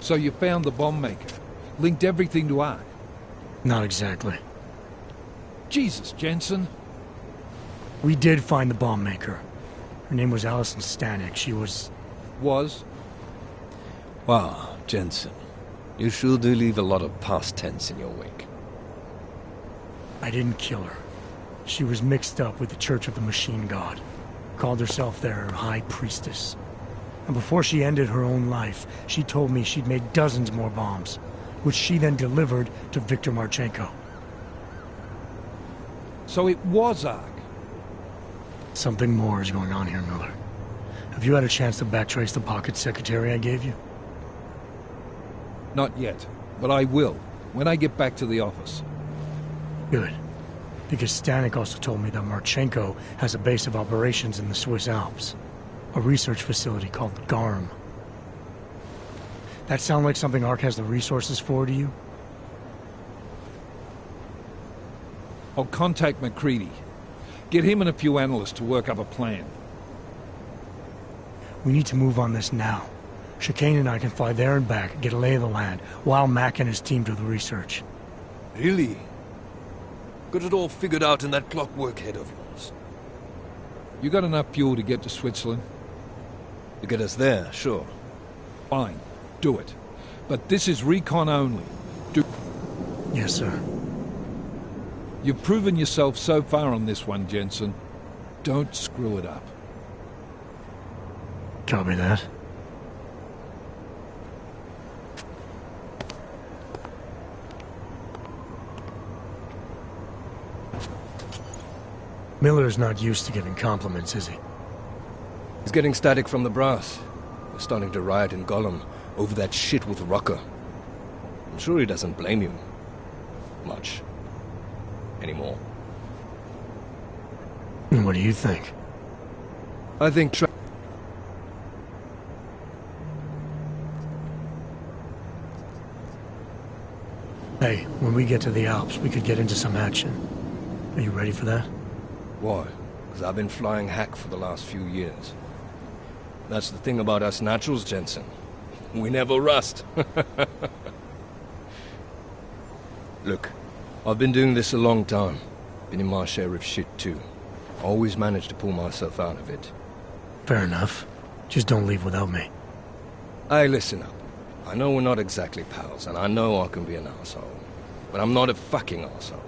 So you found the bomb maker, linked everything to Ark? Not exactly. Jesus, Jensen. We did find the bomb maker. Her name was Allison Stanek. She was... Was? Wow, Jensen. You sure do leave a lot of past tense in your wake. I didn't kill her. She was mixed up with the Church of the Machine God. Called herself their High Priestess. And before she ended her own life, she told me she'd made dozens more bombs, which she then delivered to Viktor Marchenko. So it was Ark? Something more is going on here, Miller. Have you had a chance to backtrace the pocket secretary I gave you? Not yet, but I will, when I get back to the office. Good. Because Stanek also told me that Marchenko has a base of operations in the Swiss Alps. A research facility called the GARM. That sound like something Ark has the resources for to you? I'll contact McCready. Get him and a few analysts to work up a plan. We need to move on this now. Chicane and I can fly there and back, get a lay of the land, while Mac and his team do the research. Really? Got it all figured out in that clockwork head of yours? You got enough fuel to get to Switzerland? To get us there, sure. Fine. Do it. But this is recon only. Yes, sir. You've proven yourself so far on this one, Jensen. Don't screw it up. Copy that. Miller's not used to giving compliments, is he? He's getting static from the brass. They're starting to riot in Gollum over that shit with Rucker. I'm sure he doesn't blame you. Much. Anymore. And what do you think? I think Hey, when we get to the Alps, we could get into some action. Are you ready for that? Why? Because I've been flying hack for the last few years. That's the thing about us naturals, Jensen. We never rust. Look, I've been doing this a long time. Been in my share of shit too. Always managed to pull myself out of it. Fair enough. Just don't leave without me. Hey, listen up. I know we're not exactly pals, and I know I can be an asshole. But I'm not a fucking asshole.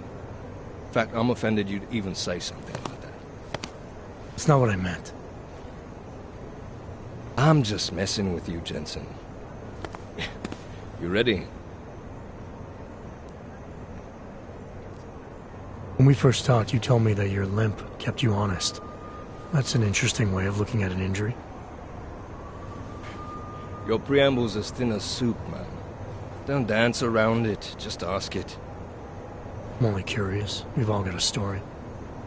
In fact, I'm offended you'd even say something like that. It's not what I meant. I'm just messing with you, Jensen. You ready? When we first talked, you told me that your limp kept you honest. That's an interesting way of looking at an injury. Your preamble's as thin as soup, man. Don't dance around it, just ask it. I'm only curious. We've all got a story.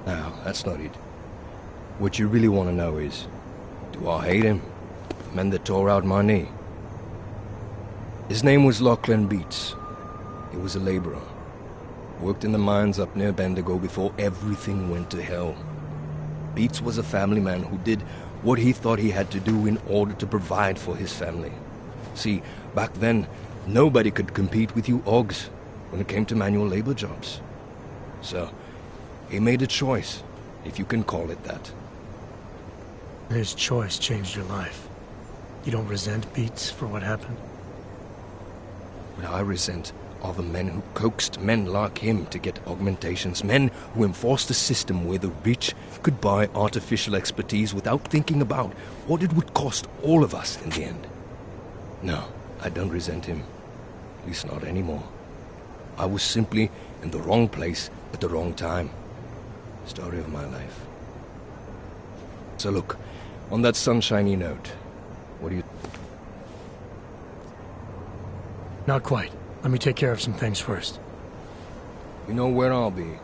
No, that's not it. What you really want to know is, do I hate him? The man that tore out my knee. His name was Lachlan Beats. He was a laborer. Worked in the mines up near Bendigo before everything went to hell. Beats was a family man who did what he thought he had to do in order to provide for his family. See, back then, nobody could compete with you Oggs when it came to manual labor jobs. So, he made a choice, if you can call it that. And his choice changed your life. You don't resent Beats for what happened? What I resent are the men who coaxed men like him to get augmentations, men who enforced a system where the rich could buy artificial expertise without thinking about what it would cost all of us in the end. No, I don't resent him. At least not anymore. I was simply in the wrong place at the wrong time. Story of my life. So look, on that sunshiny note, what do you... Not quite. Let me take care of some things first. You know where I'll be.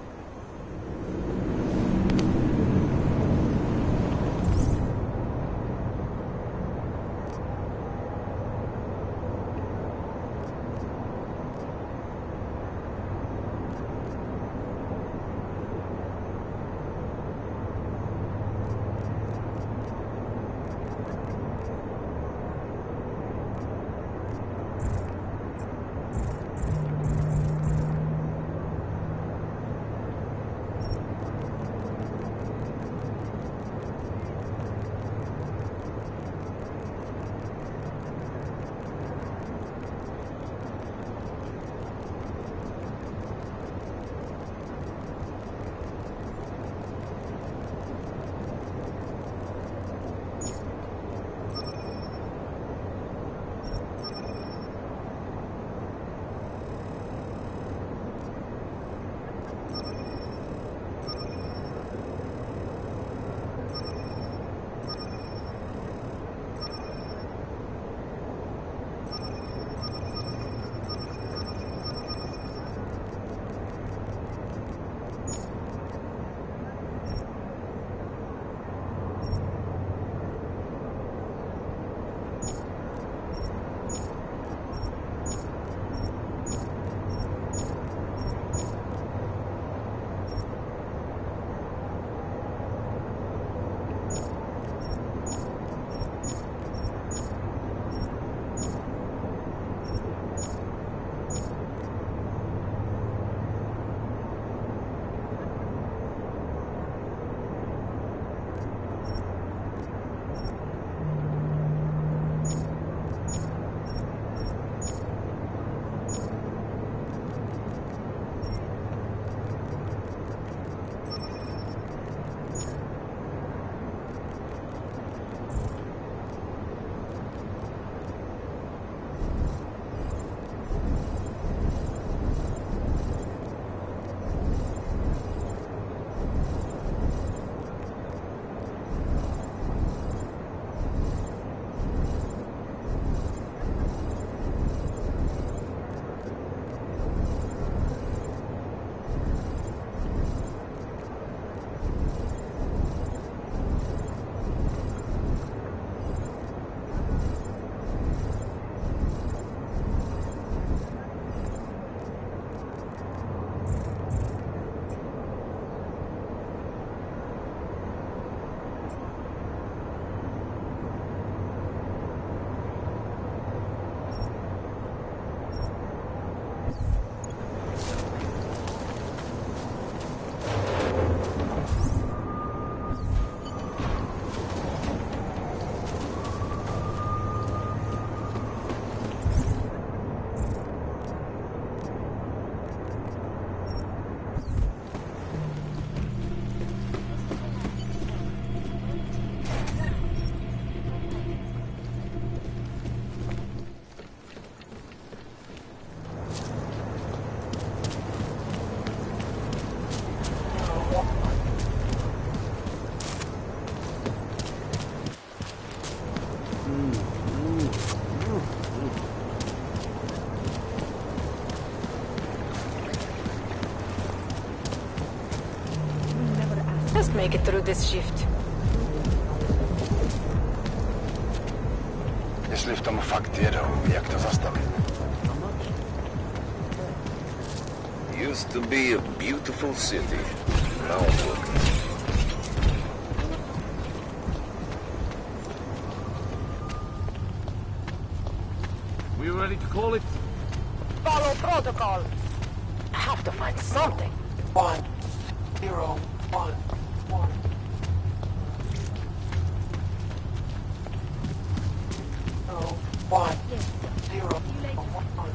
make it through this shift. Jeśli w tym faktycznie, jak to zastawić? Used to be a beautiful city. Now look. We ready to call it? Follow protocol. I have to find something. 1, 0, 1, 1. Oh, 1, 0, 1.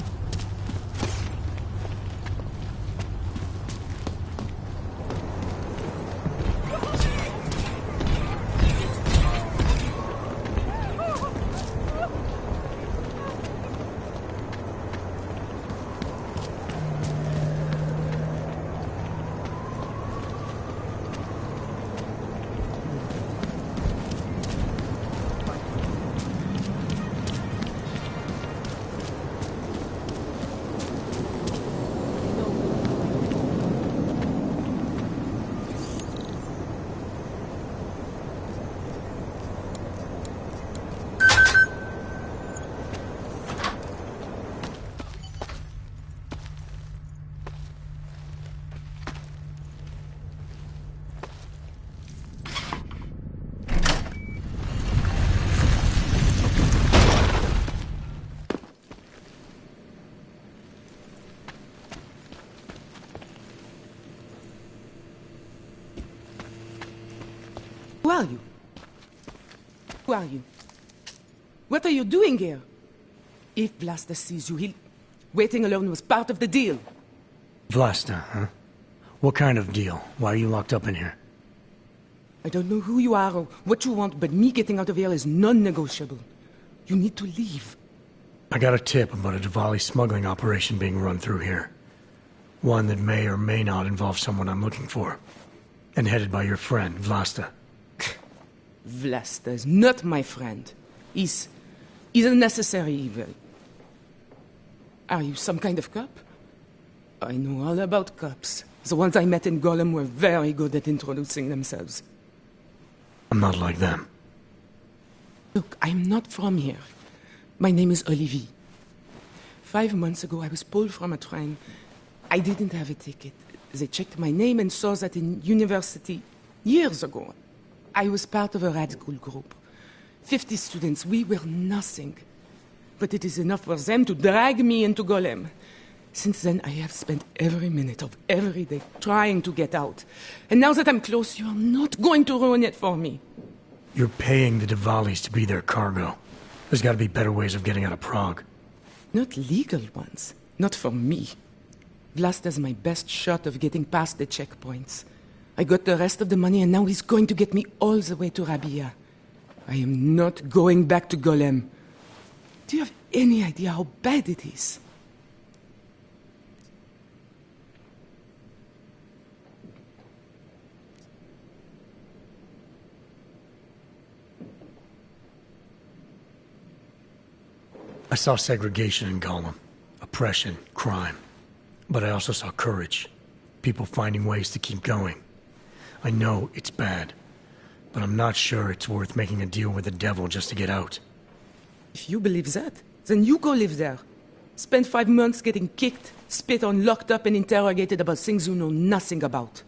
Who are you? Who are you? What are you doing here? If Vlasta sees you, he'll... Waiting alone was part of the deal. Vlasta, huh? What kind of deal? Why are you locked up in here? I don't know who you are or what you want, but me getting out of here is non-negotiable. You need to leave. I got a tip about a Diwali smuggling operation being run through here. One that may or may not involve someone I'm looking for. And headed by your friend, Vlasta. Vlasta is not my friend. He's a necessary evil. Are you some kind of cop? I know all about cops. The ones I met in Golem were very good at introducing themselves. I'm not like them. Look, I'm not from here. My name is Olivier. 5 months ago, I was pulled from a train. I didn't have a ticket. They checked my name and saw that in university years ago. I was part of a radical group. 50 students, we were nothing. But it is enough for them to drag me into Golem. Since then, I have spent every minute of every day trying to get out. And now that I'm close, you are not going to ruin it for me. You're paying the Diwalis to be their cargo. There's got to be better ways of getting out of Prague. Not legal ones. Not for me. Vlasta's my best shot of getting past the checkpoints. I got the rest of the money and now he's going to get me all the way to Rabia. I am not going back to Golem. Do you have any idea how bad it is? I saw segregation in Golem. Oppression, crime. But I also saw courage. People finding ways to keep going. I know it's bad, but I'm not sure it's worth making a deal with the devil just to get out. If you believe that, then you go live there. Spend 5 months getting kicked, spit on, locked up, and interrogated about things you know nothing about.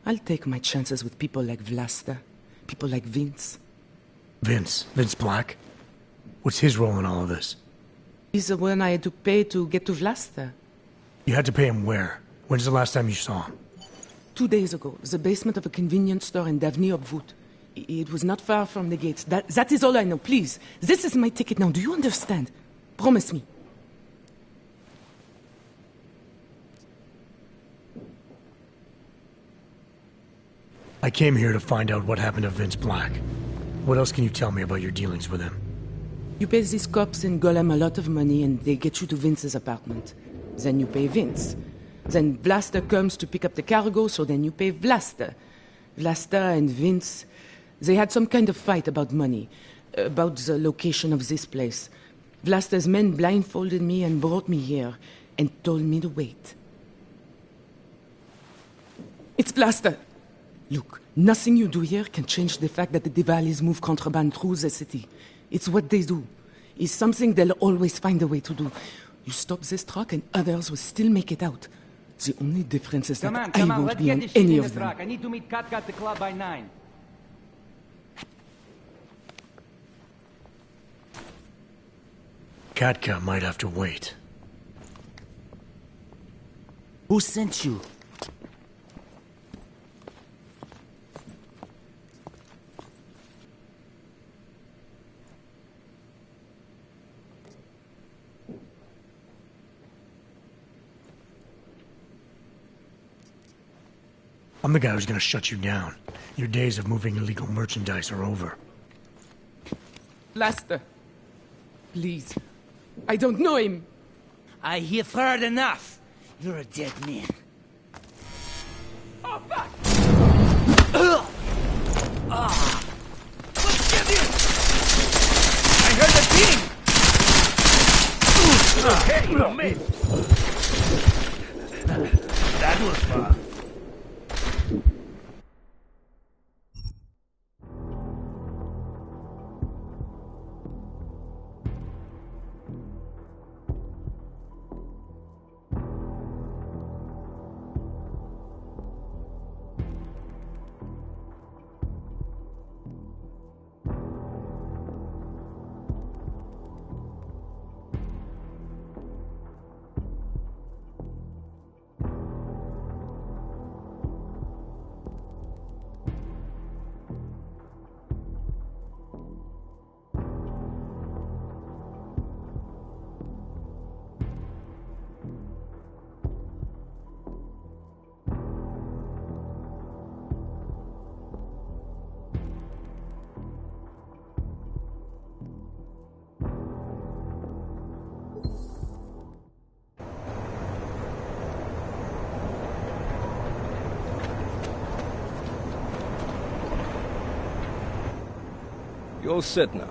I'll take my chances with people like Vlasta, people like Vince. Vince Black? What's his role in all of this? He's the one I had to pay to get to Vlasta. You had to pay him where? When's the last time you saw him? 2 days ago, the basement of a convenience store in Davni Obvut. It was not far from the gates. That is all I know, please. This is my ticket now, do you understand? Promise me. I came here to find out what happened to Vince Black. What else can you tell me about your dealings with him? You pay these cops in Golem a lot of money and they get you to Vince's apartment. Then you pay Vince. Then Vlasta comes to pick up the cargo, so then you pay Vlasta. Vlasta and Vince, they had some kind of fight about money, about the location of this place. Vlasta's men blindfolded me and brought me here, and told me to wait. It's Vlasta. Look, Nothing you do here can change the fact that the Diwalis move contraband through the city. It's what they do. It's something they'll always find a way to do. You stop this truck and others will still make it out. The only difference is that I won't be on any of them. I need to meet Katka at the club by 9. Katka might have to wait. Who sent you? I'm the guy who's gonna shut you down. Your days of moving illegal merchandise are over. Laster. Please. I don't know him. I have heard enough. You're a dead man. Oh, fuck! Let's get in! I heard the beating! Okay, you made that was fun. You're all set now.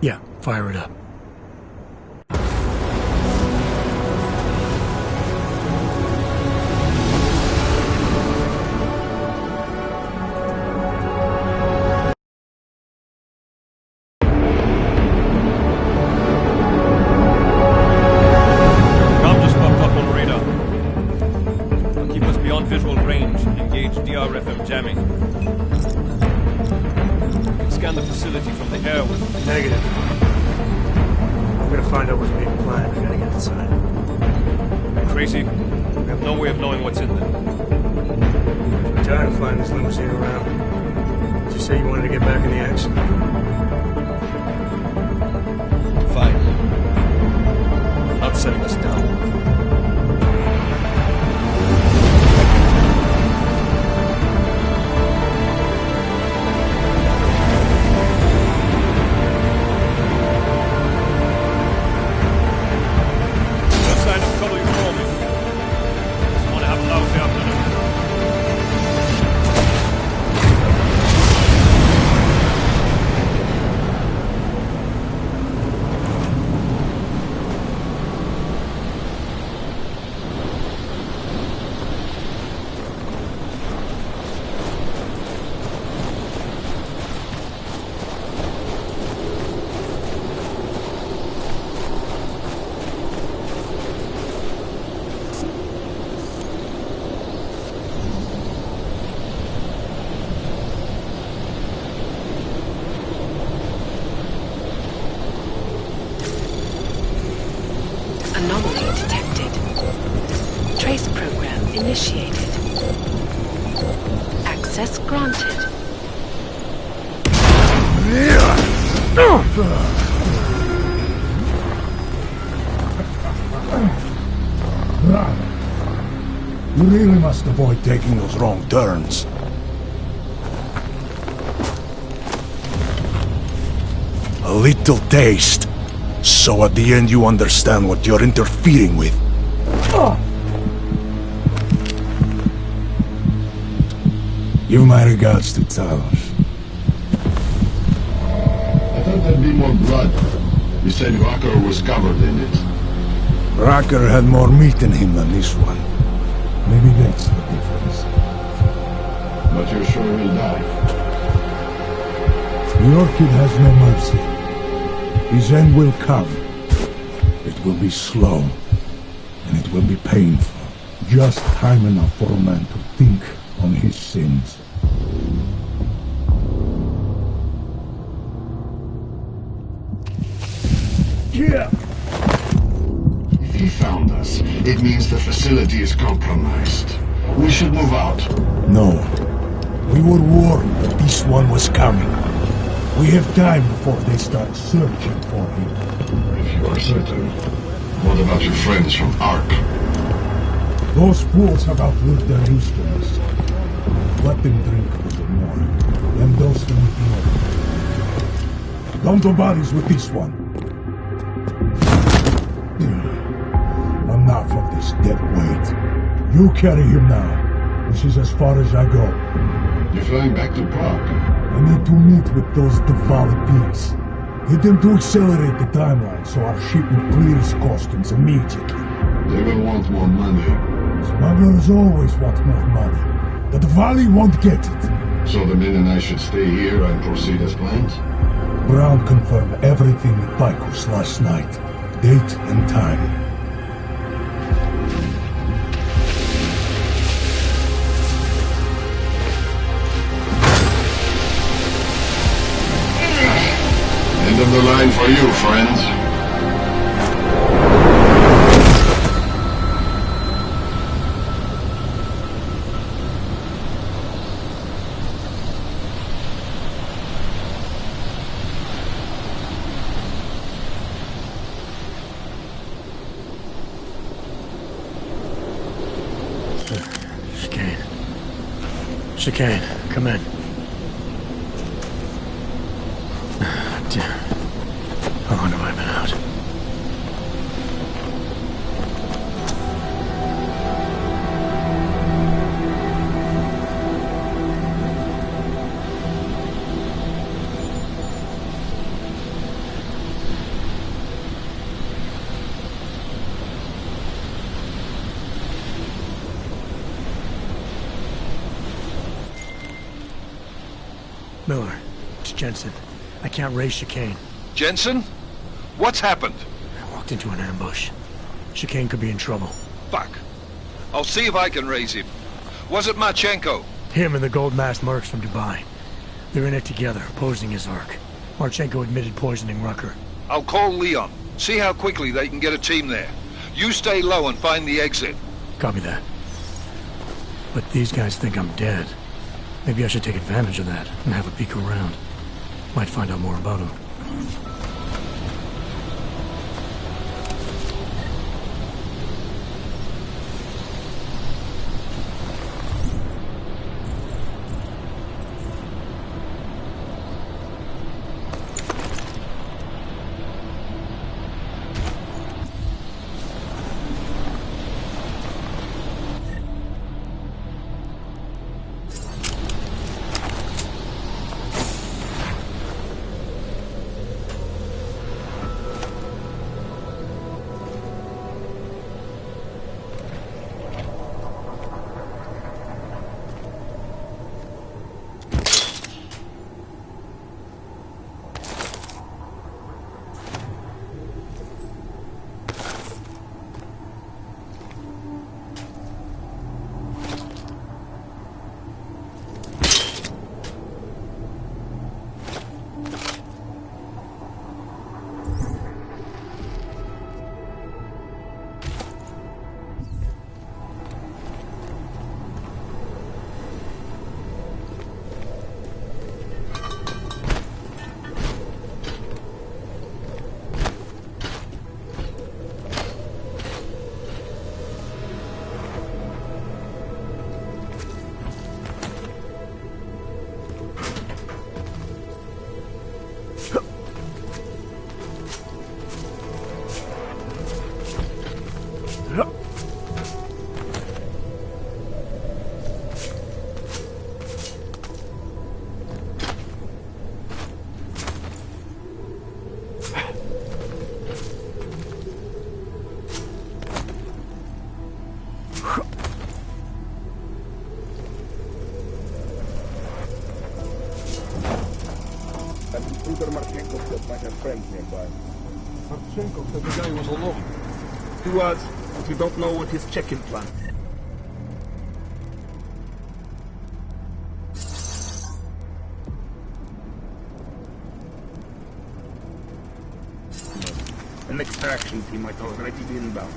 Yeah, fire it up. Visual range. Engage DRFM jamming. You can scan the facility from the air with... Negative. I'm gonna find out what's being planned. I gotta get inside. Crazy? We have no way of knowing what's in there. I'm tired of flying this limousine around. Did you say you wanted to get back in the action? Fine. Not setting us down. Anomaly detected. Trace program initiated. Access granted. You really must avoid taking those wrong turns. A little taste, so at the end you understand what you're interfering with. Give my regards to Talos. I thought there'd be more blood. You said Rucker was covered in it. Rucker had more meat in him than this one. Maybe that's the difference. But you're sure he'll die? The Orchid has no mercy. His end will come. It will be slow, and it will be painful. Just time enough for a man to think on his sins. Yeah. If he found us, it means the facility is compromised. We should move out. No. We were warned that this one was coming. We have time before they start searching for him. If you are certain, what about your friends from Ark? Those fools have outlived their usefulness. Let them drink a little more, then dose them with more. Don't do bodies with this one. Enough of this dead weight. You carry him now. This is as far as I go. You're flying back to Prague. I need to meet with those devoted pigs. Get them to accelerate the timeline so our shipment clears customs immediately. They will want more money. Smugglers always want more money. But the Valley won't get it. So the men and I should stay here and proceed as planned? Brown confirmed everything with Picos last night. Date and time. End of the line for you, friends. Chicane, come in. Damn. How long have I been out? Miller, it's Jensen. I can't raise Chicane. Jensen? What's happened? I walked into an ambush. Chicane could be in trouble. Fuck. I'll see if I can raise him. Was it Marchenko? Him and the gold-masked mercs from Dubai. They're in it together, opposing his arc. Marchenko admitted poisoning Rucker. I'll call Leon. See how quickly they can get a team there. You stay low and find the exit. Copy that. But these guys think I'm dead. Maybe I should take advantage of that and have a peek around. Might find out more about him. friends nearby. Marchenko said the guy was alone. He was, but we don't know what his check-in plan. An extraction team might already be inbound.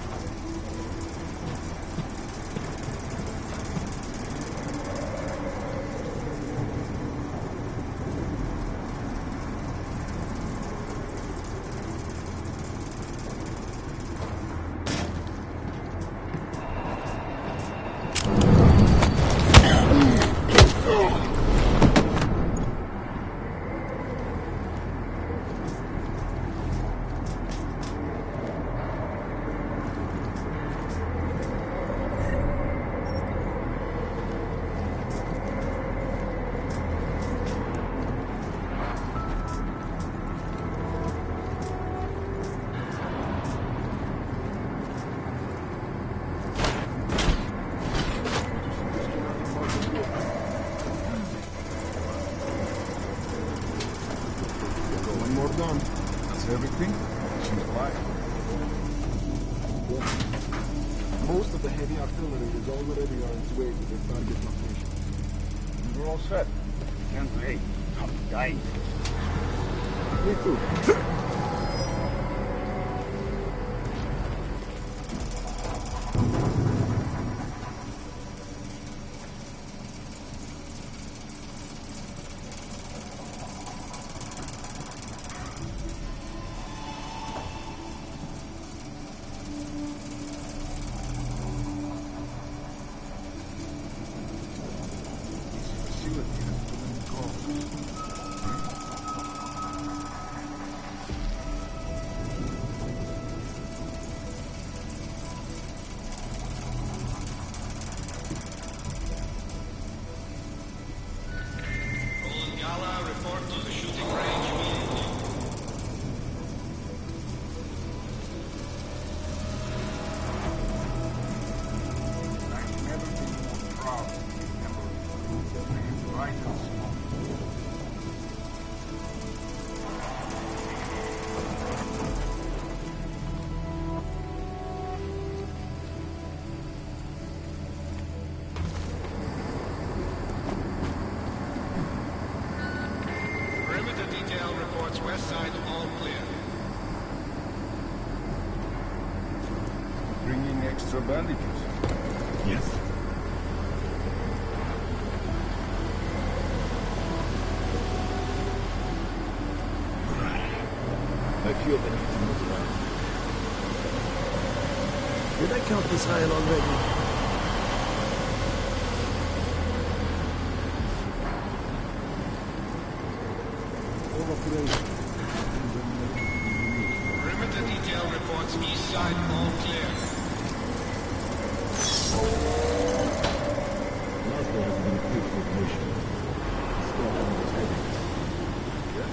Most of the heavy artillery is already on its way to the target location. We're all set. Can't wait. I'm dying. Me too. West side all clear. Bringing extra bandages? Yes. I feel the need to move around. Did I count this aisle already? Perimeter detail reports east side all clear. Moscow has been equipped with mission. Scotland is heavy. Yes?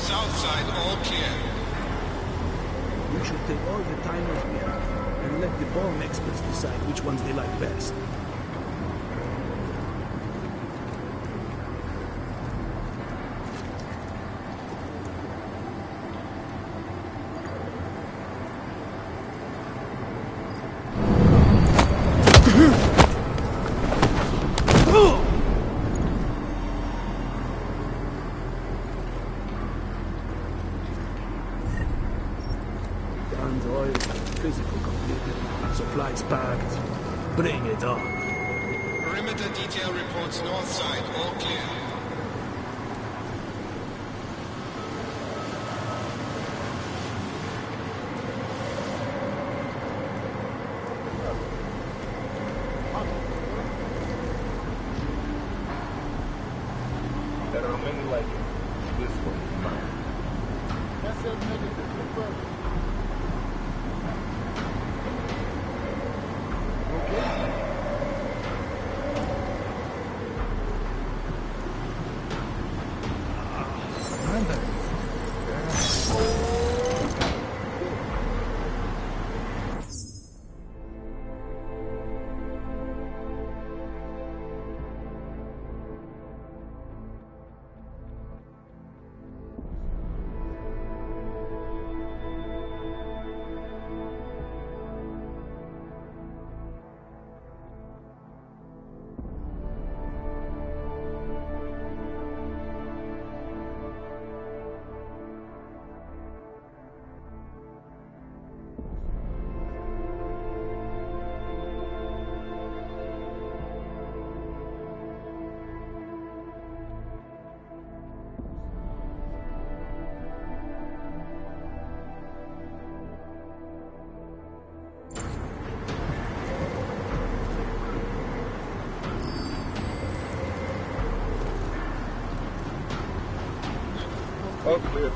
South side all clear. We should take all the timers we have and let the bomb experts decide which ones they like best. Oil, physical completed, supplies packed. Bring it on. Perimeter detail reports north side, all clear. There are many like it. This one is mine. That's a negative. All clear.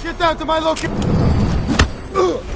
Get down to my location!